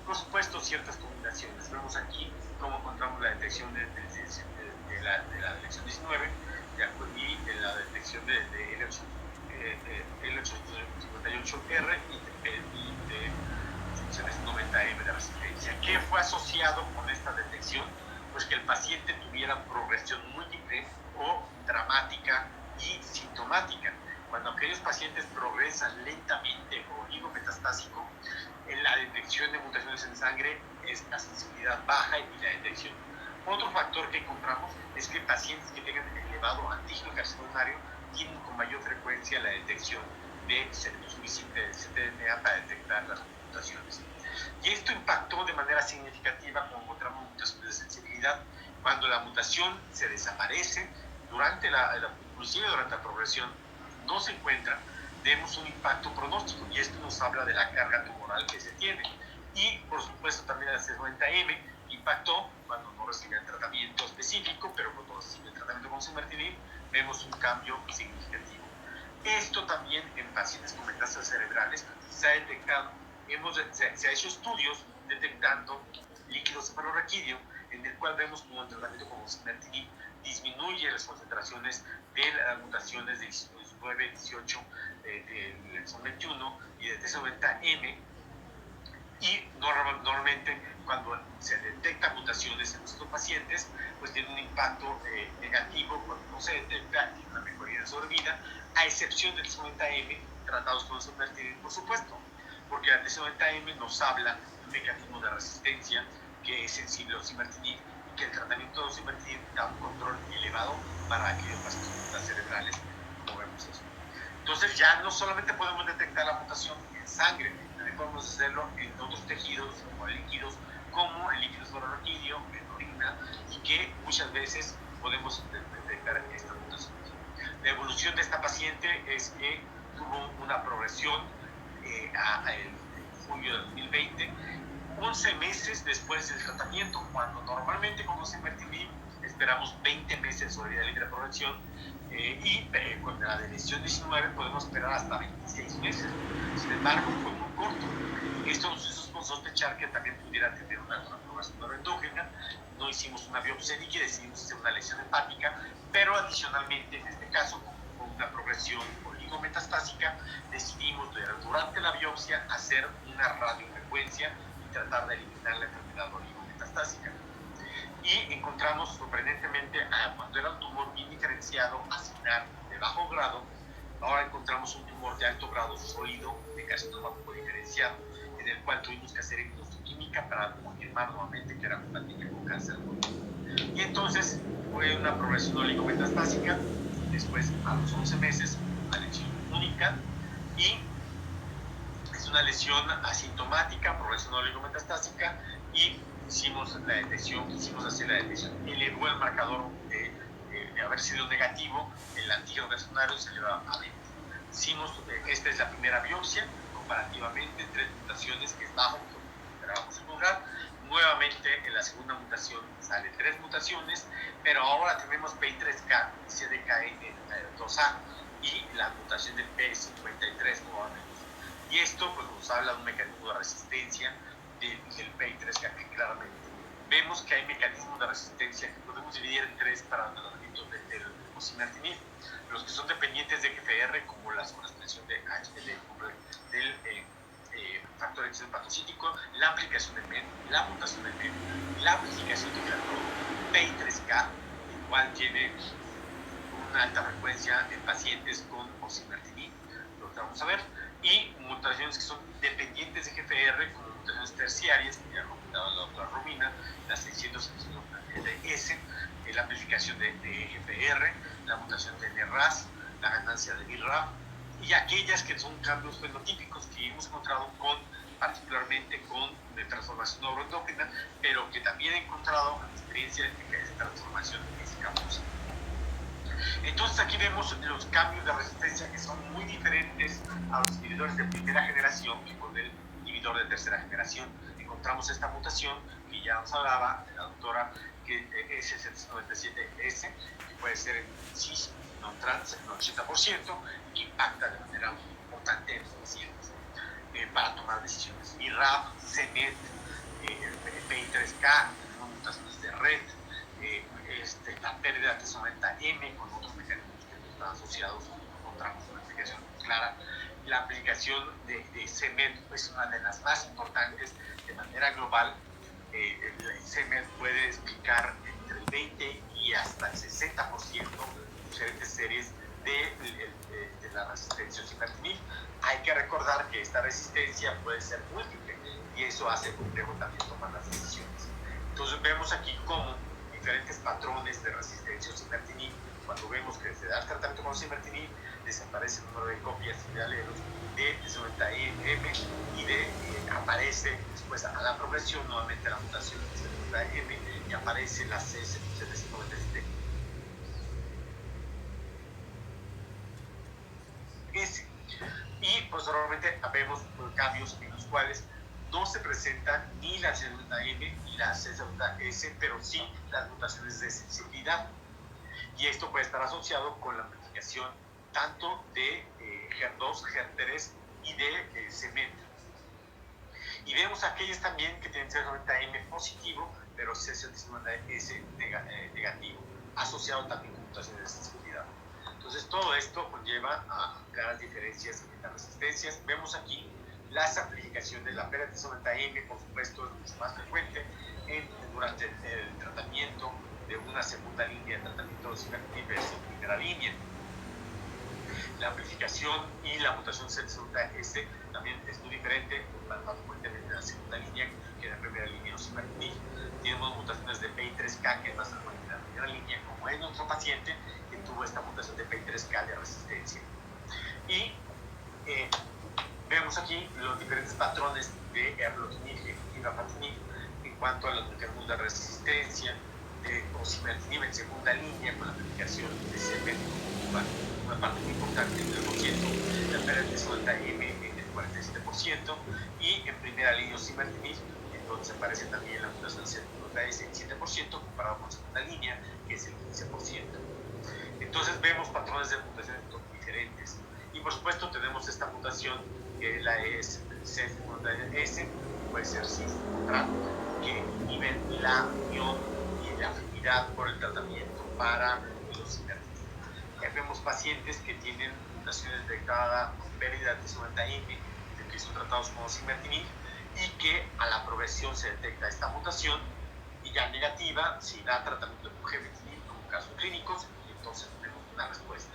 Por supuesto, ciertas combinaciones. Vemos aquí cómo encontramos la detección de la exon 19 y de la detección de L858R y de funciones 90M de resistencia. ¿Qué fue asociado con esta detección? Pues que el paciente tuviera progresión múltiple o dramática y sintomática. Cuando aquellos pacientes progresan lentamente o oligometastásico, la detección de mutaciones en sangre es la sensibilidad baja y la detección. Otro factor que encontramos es que pacientes que tengan elevado antígeno carcinomario tienen con mayor frecuencia la detección de suficiente de ctDNA para detectar las mutaciones. Y esto impactó de manera significativa cuando encontramos mutaciones de sensibilidad. Cuando la mutación se desaparece, inclusive durante la progresión, no se encuentra, vemos un impacto pronóstico, y esto nos habla de la carga tumoral que se tiene. Y por supuesto también la C90M impactó cuando no recibe el tratamiento específico, pero cuando recibe el tratamiento con osimertinib vemos un cambio significativo. Esto también en pacientes con metástasis cerebrales se ha detectado. Se ha hecho estudios detectando líquido cefalorraquídeo, en el cual vemos como el tratamiento con osimertinib disminuye las concentraciones de las mutaciones de 19, 18, del exon 21 y de T90M, y normalmente cuando se detectan mutaciones en estos pacientes, pues tiene un impacto negativo. Cuando no se detecta, tiene una mejoría de sobrevida, a excepción del T90M tratados con osimertinib, por supuesto, porque la T90M nos habla de un mecanismo de resistencia que es sensible a osimertinib, y que el tratamiento de osimertinib da un control elevado para aquellos pacientes cerebrales, como vemos eso. Entonces ya no solamente podemos detectar la mutación en sangre, también podemos hacerlo en otros tejidos o líquidos, como el líquido cefalorraquídeo, en orina, y que muchas veces podemos detectar esta mutación. La evolución de esta paciente es que tuvo una progresión en julio de 2020, 11 meses después del tratamiento, cuando normalmente con osimertinib esperamos 20 meses de sobrevida libre de progresión, y con la de lesión 19 podemos esperar hasta 26 meses. Sin embargo, fue muy corto. Esto nos hizo sospechar que también pudiera tener una progresión neuroendógena. No hicimos una biopsia líquida, decidimos hacer una lesión hepática, pero adicionalmente, en este caso, con una progresión oligometastásica, decidimos durante la biopsia hacer una radiofrecuencia y tratar de eliminar la enfermedad oligometastásica. Y encontramos sorprendentemente, cuando era un tumor bien diferenciado, asignar de bajo grado, ahora encontramos un tumor de alto grado sólido de carcinoma poco diferenciado, en el cual tuvimos que hacer inmunohistoquímica para confirmar nuevamente que era una niña con cáncer. Y entonces fue una progresión oligometastásica, después a los 11 meses una lesión única, y es una lesión asintomática, progresión oligometastásica, y hicimos la detección, quisimos hacer la detección, elevó el marcador de haber sido negativo, el antígeno carcinomario se elevó a 20. Esta es la primera biopsia, comparativamente, 3 mutaciones, que es bajo, lo que esperábamos encontrar. Nuevamente, en la segunda mutación sale 3 mutaciones, pero ahora tenemos PI3K y CDKN2A, y la mutación del P53 nuevamente. Y esto pues, nos habla de un mecanismo de resistencia del PI3K, que claramente vemos que hay mecanismos de resistencia que podemos dividir en 3 para el tratamiento del osimertinib. Los que son dependientes de GFR, como la sobreexpresión del factor X hepatocítico, la amplificación del MEN, la mutación del MEN, la amplificación del PI3K, el cual tiene una alta frecuencia en pacientes con osimertinib, lo que vamos a ver, y mutaciones que son dependientes de GFR, como mutaciones terciarias, que ya ha comentado la doctora Romina, la 661S, la amplificación de GFR, la mutación de NRAS, la ganancia de BRAF, y aquellas que son cambios fenotípicos que hemos encontrado particularmente con transformación neuroendógena, pero que también he encontrado en experiencia de transformación escamosa. Entonces aquí vemos los cambios de resistencia, que son muy diferentes a los inhibidores de primera generación que con el inhibidor de tercera generación. Encontramos esta mutación que ya nos hablaba la doctora, que es el 797S, que puede ser en cis, no trans, en un 80%, y que impacta de manera muy importante en los pacientes para tomar decisiones. BRAF, CMET, PI3K, mutaciones de red, la pérdida de T90M con otros mecanismos que no están asociados, encontramos una aplicación clara. La aplicación de CMET es una de las más importantes de manera global. El CMET puede explicar entre el 20 y hasta el 60% de diferentes series de la resistencia a osimertinib. Hay que recordar que esta resistencia puede ser múltiple y eso hace complejo también tomar las decisiones. Entonces vemos aquí cómo diferentes patrones de resistencia a osimertinib, cuando vemos que se da el tratamiento con osimertinib, desaparece el número de copias y de alelos de 90M y aparece después a la progresión nuevamente la mutación de 90M y aparece la C797S. Y posteriormente vemos cambios en los cuales no se presentan ni la C90M ni la C70S, pero sí las mutaciones de sensibilidad. Y esto puede estar asociado con la amplificación tanto de HER2, HER3 y de CEMET. Y vemos aquellos también que tienen C90M positivo, pero C797S negativo, asociado también con mutaciones de sensibilidad. Entonces todo esto conlleva a claras diferencias en las resistencias. Vemos aquí las amplificaciones de la PRT90M, por supuesto, es mucho más frecuente durante el tratamiento de una segunda línea de tratamiento de osimertinib versus primera línea. La amplificación y la mutación C70S también es muy diferente, más frecuentemente en la segunda línea que en la primera línea de osimertinib. Tenemos mutaciones de PI3K, que es más frecuente en la primera línea, como en nuestro paciente que tuvo esta mutación de PI3K de resistencia. Y vemos aquí los diferentes patrones de erlotinib y afatinib en cuanto a los mecanismos de resistencia de osimertinib en segunda línea con la aplicación de CEMET, una parte muy importante en el 3%, la PRT90M en el 47%, y en primera línea osimertinib, en donde se aparece también la mutación C90S en 7%, comparado con segunda línea, que es el 15%. Entonces vemos patrones de mutaciones diferentes. Y por supuesto tenemos esta mutación que la es C90S, puede ser cis o TRAP, que inhiben la unión y la afinidad por el tratamiento para los osimertinib. Vemos pacientes que tienen mutaciones detectadas con pérdida de C90M, que son tratados con osimertinib, y que a la progresión se detecta esta mutación y ya negativa, se da tratamiento con gefitinib como casos clínicos, y entonces tenemos una respuesta.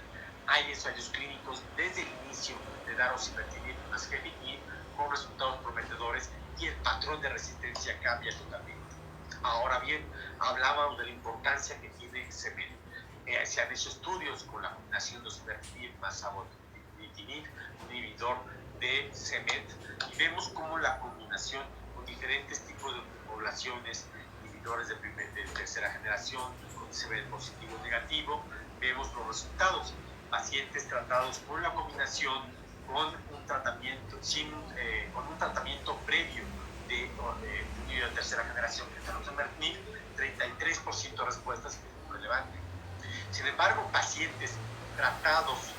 Hay ensayos clínicos desde el inicio de dar osimertinib más gefitinib con resultados prometedores y el patrón de resistencia cambia totalmente. Ahora bien, hablábamos de la importancia que tiene CEMET. Se han hecho estudios con la combinación de osimertinib más savolitinib, un inhibidor de CEMET, y vemos cómo la combinación con diferentes tipos de poblaciones, inhibidores de tercera generación, con CEMET positivo o negativo, vemos los resultados. Pacientes tratados con la combinación con un tratamiento, con un tratamiento previo de inhibidor de tercera generación que es el osimertinib, 33% de respuestas, que es muy relevante. Sin embargo, pacientes tratados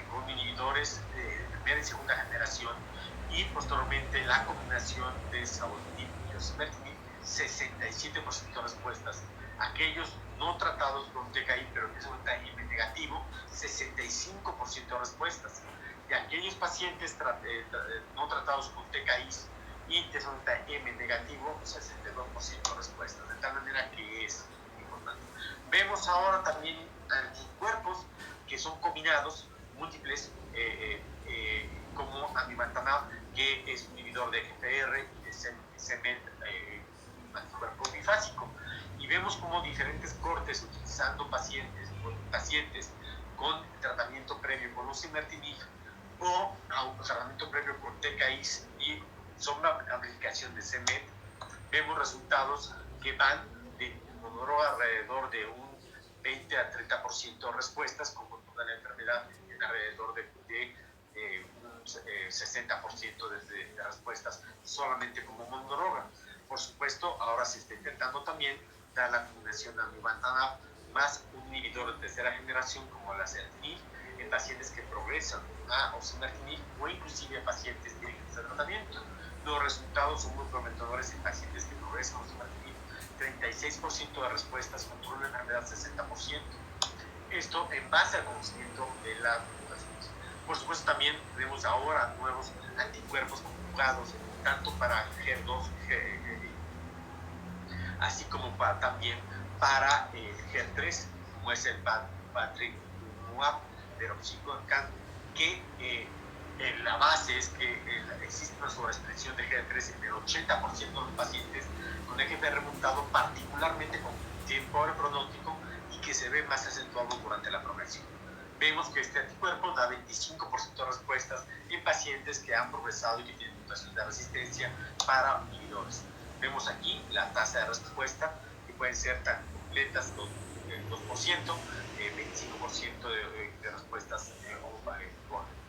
con inhibidores de primera y segunda generación y posteriormente la combinación de savolitinib y osimertinib, 67% de respuestas. Aquellos no tratados con TKI pero que son TKI negativo, 65% de respuestas. Y aquellos pacientes no tratados con TKIs y que son M negativo, 62% de respuestas. De tal manera que es importante. Vemos ahora también anticuerpos que son combinados, múltiples, como amivantamab, que es un inhibidor de GFR y de CEMET, anticuerpo bifásico. Y vemos como diferentes cortes utilizando pacientes con tratamiento previo con osimertinib o tratamiento previo con TKIs y son una amplificación de CEMET, vemos resultados que van de alrededor de un 20 a 30% de respuestas con control de la enfermedad, en alrededor de un 60% de respuestas solamente como monodroga. Por supuesto, ahora se está intentando también dar la combinación de amivantamab más un inhibidor de tercera generación como la acertinib en pacientes que progresan a osimertinib o inclusive a pacientes directos de tratamiento. Los resultados son muy prometedores en pacientes que progresan a osimertinib, 36% de respuestas, control de enfermedad 60%. Esto en base al conocimiento de las mutaciones. Por supuesto, también tenemos ahora nuevos anticuerpos conjugados, tanto para HER2, así como también para el HER3, como es el patritumab, deroxycan, que la base es que existe una sobreexpresión de GD3 en el 80% de los pacientes con EGFR remontado, particularmente con pobre pronóstico y que se ve más acentuado durante la progresión. Vemos que este anticuerpo da 25% de respuestas en pacientes que han progresado y que tienen mutaciones de resistencia para inhibidores. Vemos aquí la tasa de respuesta, que pueden ser tan completas, 2%, 25% de respuestas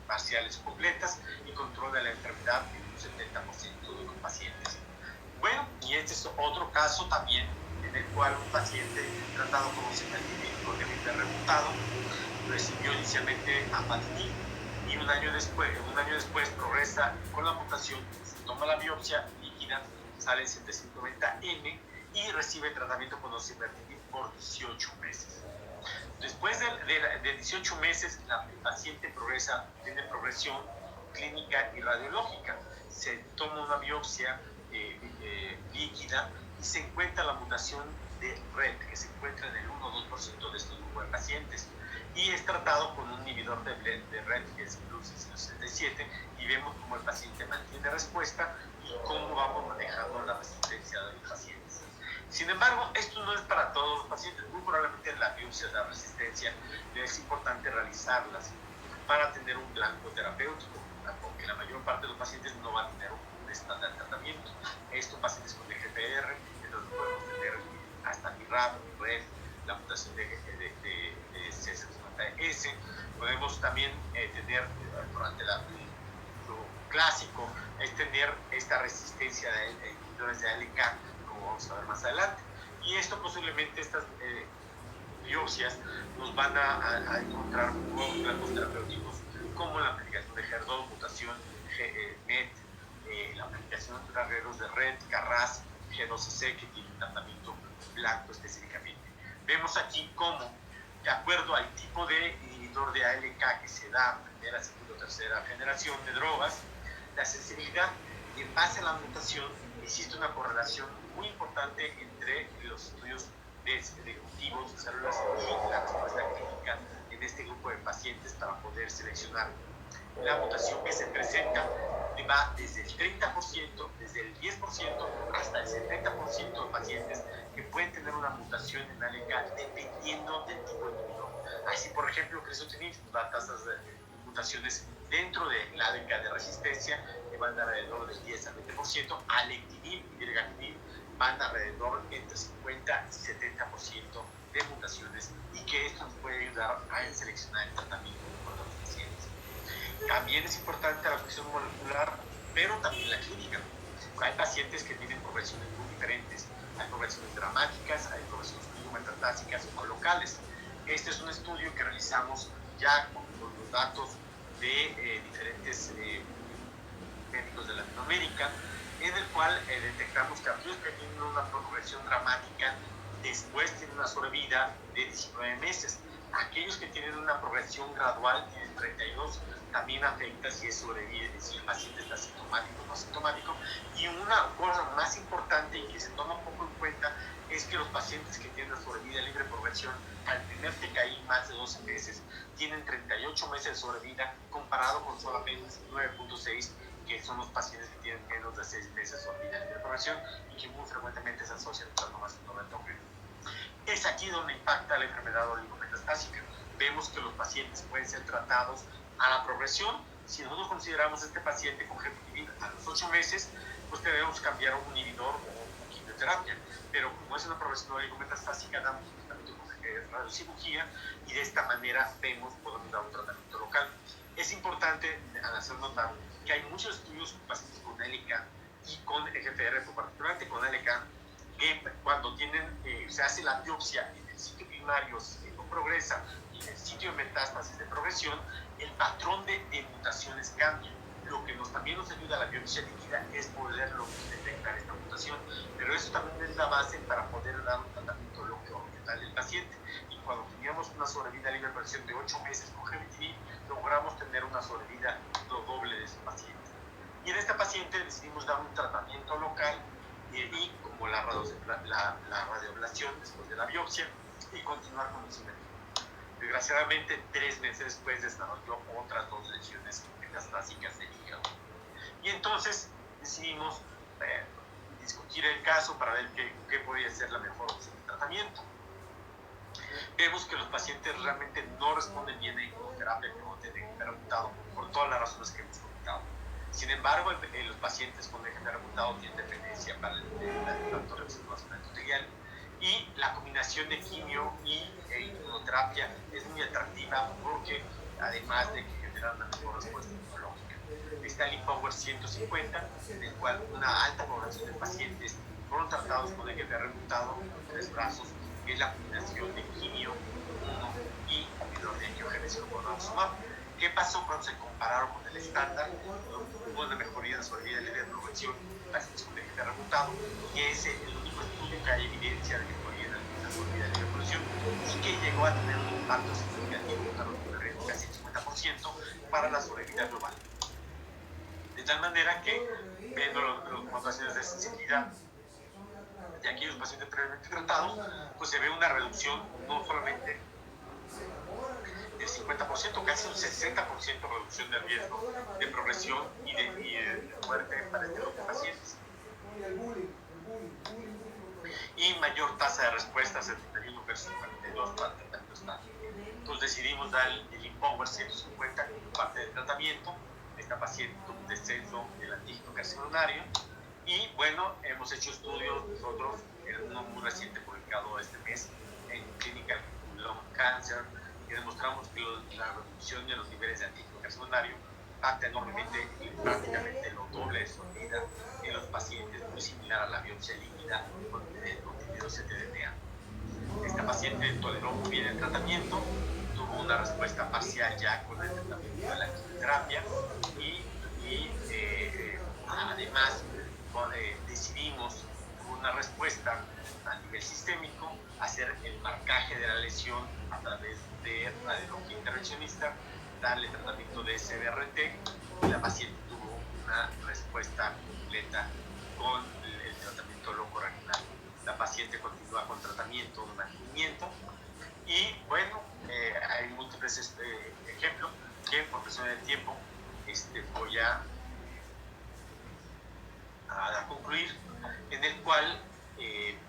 parciales o completas, y control de la enfermedad en un 70% de los pacientes. Bueno, y este es otro caso también en el cual un paciente tratado con osimertinib con EGFR remutado recibió inicialmente apatinib y un año después progresa con la mutación, se toma la biopsia líquida, sale el 790M y recibe tratamiento con osimertinib por 18 meses. Después de 18 meses, el paciente progresa, tiene progresión clínica y radiológica. Se toma una biopsia líquida y se encuentra la mutación de RET, que se encuentra en el 1 o 2% de estos grupos de pacientes. Y es tratado con un inhibidor de RET, que es Plus 667, y vemos cómo el paciente mantiene respuesta y cómo vamos manejando la resistencia de los pacientes. Sin embargo, esto no es para todos los pacientes. Muy probablemente las biopsias de resistencia es importante realizarlas para tener un blanco terapéutico, porque la mayor parte de los pacientes no van a tener un estándar de tratamiento. Estos pacientes con EGFR, entonces podemos tener hasta MIRAP, RED, la mutación de C50S. Podemos también tener, durante lo clásico, es tener esta resistencia de inhibidores de ALK, como vamos a ver más adelante. Y esto posiblemente, estas biopsias nos van a encontrar nuevos blancos terapéuticos, como la aplicación de HER2, mutación MET, la aplicación de arreglos de RET, CARRAS, G12C, que tiene un tratamiento blanco específicamente. Vemos aquí cómo, de acuerdo al tipo de inhibidor de ALK que se da en primera, segunda o tercera generación de drogas, la sensibilidad, y en base a la mutación existe una correlación muy importante entre los estudios de cultivos de células y la respuesta clínica en este grupo de pacientes para poder seleccionar. La mutación que se presenta va desde el 30%, desde el 10% hasta el 70% de pacientes que pueden tener una mutación en ALK dependiendo del tipo de inhibidor. Así, por ejemplo, crizotinib da tasas de mutaciones dentro de la ALK de resistencia que van de alrededor del 10 al 20%, alectinib y virgatinib van alrededor entre 50 y 70% de mutaciones, y que esto nos puede ayudar a seleccionar el tratamiento para los pacientes. También es importante la cuestión molecular, pero también la clínica. Hay pacientes que tienen progresiones muy diferentes. Hay progresiones dramáticas, hay progresiones metastáticas o locales. Este es un estudio que realizamos ya con los datos de diferentes médicos de Latinoamérica, en el cual detectamos que aquellos que tienen una progresión dramática después tienen una sobrevida de 19 meses. Aquellos que tienen una progresión gradual tienen 32, también afecta si es sobrevive, si el paciente está sintomático o no sintomático. Y una cosa más importante y que se toma un poco en cuenta es que los pacientes que tienen una sobrevida libre de progresión al tener TKI más de 12 meses tienen 38 meses de sobrevida, comparado con solamente 9.6, que son los pacientes que tienen menos de 6 meses de sobrevida libre de progresión y que muy frecuentemente se asocian con carcinoma endometrial. Es aquí donde impacta la enfermedad oligometastásica. Vemos que los pacientes pueden ser tratados a la progresión. Si nosotros consideramos a este paciente con gemcitabine a los 8 meses, pues debemos cambiar un inhibidor o quimioterapia. Pero como es una progresión oligometastásica, damos un tratamiento con radiocirugía, y de esta manera podemos dar un tratamiento local. Es importante hacer notar que hay muchos estudios con pacientes con ALK y con EGFR, particularmente con ALK, que cuando se hace la biopsia en el sitio primario, si no progresa, y en el sitio de metástasis de progresión, el patrón de mutaciones cambia. Lo que también nos ayuda a la biopsia líquida es poder detectar esta mutación, pero eso también es la base para poder dar un tratamiento local del paciente. Y cuando teníamos una sobrevida libre de progresión de 8 meses con gemcitabine, logramos tener una sobrevida doble de ese paciente. Y en esta paciente decidimos dar un tratamiento local y como la radioablación después de la biopsia, y continuar con el cibernético. Desgraciadamente, 3 meses después desarrolló otras 2 lesiones metastásicas del hígado. Y entonces decidimos discutir el caso para ver qué podía ser la mejor opción de tratamiento. Vemos que los pacientes realmente no responden bien a inmunoterapia que no tienen rebutado, por todas las razones que hemos comentado. Sin embargo, los pacientes con EGFR rebutado tienen dependencia para el factor receptor endotelial, y la combinación de quimio e inmunoterapia es muy atractiva porque, además de que genera una mejor respuesta inmunológica. Está el IMpower 150, en el cual una alta población de pacientes fueron tratados con EGFR rebutado en 3 brazos, que es la combinación de quimio, inmuno y hidroxiangiogenesis con rituximab. ¿Qué pasó cuando se compararon con el estándar? Hubo una mejoría de sobrevida libre de progresión en pacientes con EGFR rebutado, que es el único estudio que hay evidencia de mejoría en la sobrevida libre de progresión y que llegó a tener un impacto significativo, casi el 50%, para la sobrevida global. De tal manera que, viendo los pacientes de sensibilidad de aquellos pacientes previamente tratados, pues se ve una reducción no solamente del 50%, casi un 60% reducción de riesgo de progresión y de muerte para este grupo de pacientes. Y mayor tasa de respuesta, 71 versus 42 para el tratamiento estándar. Entonces decidimos dar el IMpower 150 como parte del tratamiento. Esta paciente tuvo un descenso del antígeno carcinonario. Y bueno, hemos hecho estudios nosotros, uno muy reciente publicado este mes en Clinical Lung Cancer, que demostramos que la reducción de los niveles de antígeno carcinonario impacta enormemente y prácticamente lo doble de su vida en los pacientes, muy similar a la biopsia líquida con contenido ctDNA. Esta paciente toleró muy bien el tratamiento, tuvo una respuesta parcial ya con el tratamiento de la quimioterapia y además decidimos, con una respuesta a nivel sistémico, hacer el marcaje de la lesión a través de radiología intervencionista, darle tratamiento de SBRT, y la paciente tuvo una respuesta completa con el tratamiento locorrenal. La paciente continúa con tratamiento de mantenimiento y bueno, hay múltiples ejemplos que por presión del tiempo voy a concluir, en el cual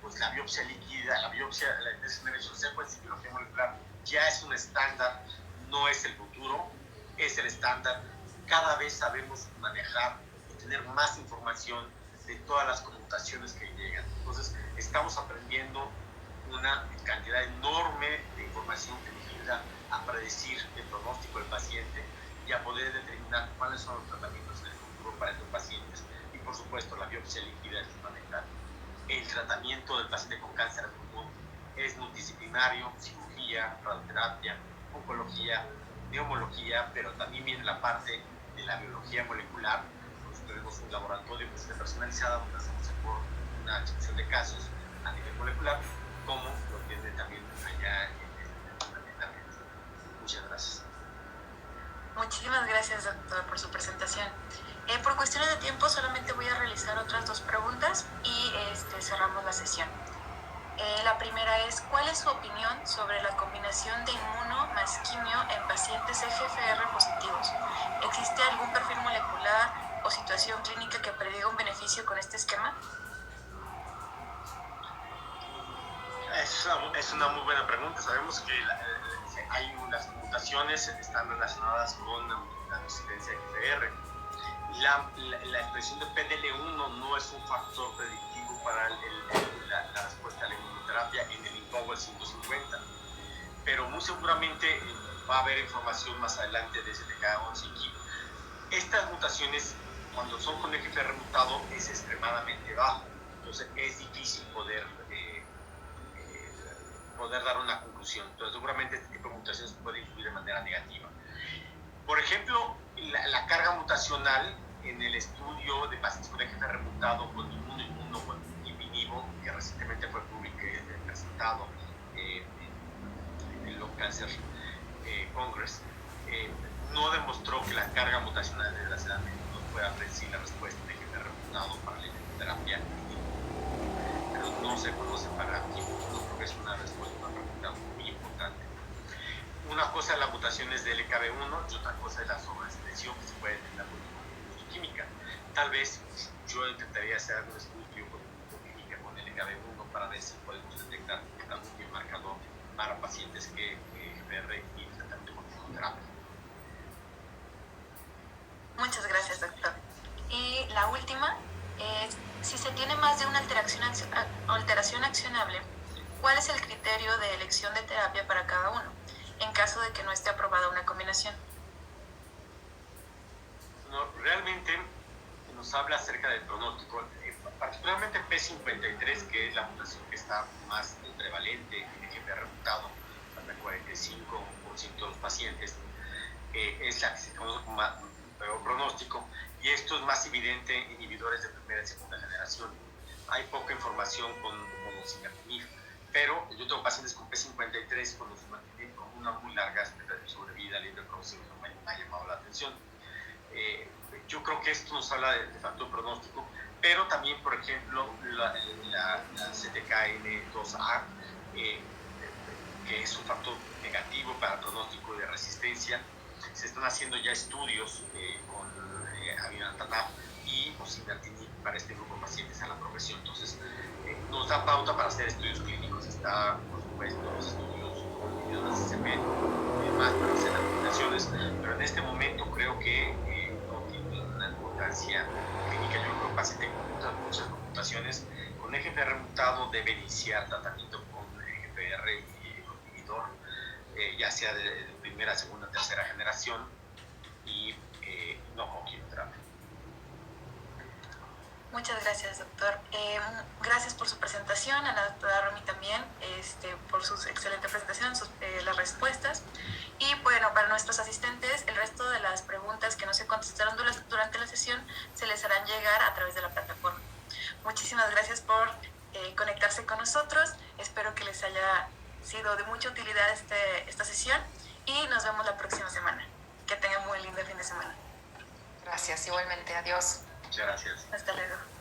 pues la biopsia líquida, la Next-Generation Sequencing, biología molecular, ya es un estándar, no es el futuro, es el estándar. Cada vez sabemos manejar y tener más información de todas las conmutaciones que llegan. Entonces, estamos aprendiendo una cantidad enorme de información que nos ayuda a predecir el pronóstico del paciente y a poder determinar cuáles son los tratamientos en el futuro para estos pacientes. Y por supuesto, la biopsia líquida es fundamental. El tratamiento del paciente con cáncer de pulmón es multidisciplinario: cirugía, radioterapia, oncología, neumología, pero también viene la parte de la biología molecular. Nosotros tenemos un laboratorio que está personalizado, donde hacemos una descripción de casos a nivel molecular, como lo tiene también allá en la red. Muchas gracias. Muchísimas gracias, doctor, por su presentación. Por cuestiones de tiempo, solamente voy a realizar otras 2 preguntas y cerramos la sesión. La primera es, ¿cuál es su opinión sobre la combinación de inmuno más quimio en pacientes EGFR positivos? ¿Existe algún perfil molecular o situación clínica que prediga un beneficio con este esquema? Es una muy buena pregunta. Sabemos que hay unas mutaciones que están relacionadas con la resistencia a EGFR. La expresión de PDL1 no es un factor predictivo para la respuesta a la inmunoterapia en el IMpower 150, pero muy seguramente va a haber información más adelante de STK11 y KIP. Estas mutaciones, cuando son con EGFR mutado, es extremadamente bajo, entonces es difícil poder dar una conclusión. Entonces seguramente este tipo de mutaciones puede influir de manera negativa. Por ejemplo, la carga mutacional en el estudio de pacientes con EGFR mutado con inmuno con Ipi/Nivo, que recientemente fue presentado en el Lung Cancer Congress, no demostró que la carga mutacional, desgraciadamente, no pueda predecir la respuesta de EGFR mutado para la inmunoterapia, pero no se conoce para Ipi/Nivo, creo que es una respuesta, una pregunta muy importante. Una cosa es las mutaciones del LKB1 y otra cosa es la sobreexpresión que se puede tener con química. Tal vez yo intentaría hacer algún estudio con química con LKB1 para ver si podemos detectar algún biomarcador para pacientes que GPR y tratamiento con quimioterapia. Muchas gracias, doctor. Y la última es, si se tiene más de una alteración accionable, ¿cuál es el criterio de elección de terapia para cada uno, en caso de que no esté aprobada una combinación? No, realmente nos habla acerca del pronóstico, particularmente P53, que es la mutación que está más prevalente en el GPR mutado, hasta el 45% de los pacientes, es la que se conoce como peor pronóstico, y esto es más evidente en inhibidores de primera y segunda generación. Hay poca información con osimertinib, pero yo tengo pacientes con P53 con osimertinib con una muy larga expectativa de sobrevida, libre próximo, me ha llamado la atención. Yo creo que esto nos habla de factor pronóstico, pero también, por ejemplo, la CTKN2A, que es un factor negativo para el pronóstico de resistencia. Se están haciendo ya estudios con amivantamab y osimertinib para este grupo de pacientes a la progresión. Entonces, nos da pauta para hacer estudios clínicos. Está, por supuesto, los estudios con inhibidores de CCP y demás para hacer las combinaciones, pero en este momento creo que no tiene una importancia clínica. Yo creo que un paciente con muchas mutaciones con EGFR mutado debe iniciar tratamiento con EGFR y con inhibidor, ya sea de primera, segunda, tercera generación, y no con quimioterapia. Muchas gracias, doctor. Gracias por su presentación, a la doctora Romy también, por su excelente presentación, las respuestas. Y bueno, para nuestros asistentes, el resto de las preguntas que no se contestaron durante la sesión se les harán llegar a través de la plataforma. Muchísimas gracias por conectarse con nosotros. Espero que les haya sido de mucha utilidad esta sesión y nos vemos la próxima semana. Que tengan muy lindo fin de semana. Gracias, igualmente. Adiós. Muchas gracias. Hasta luego.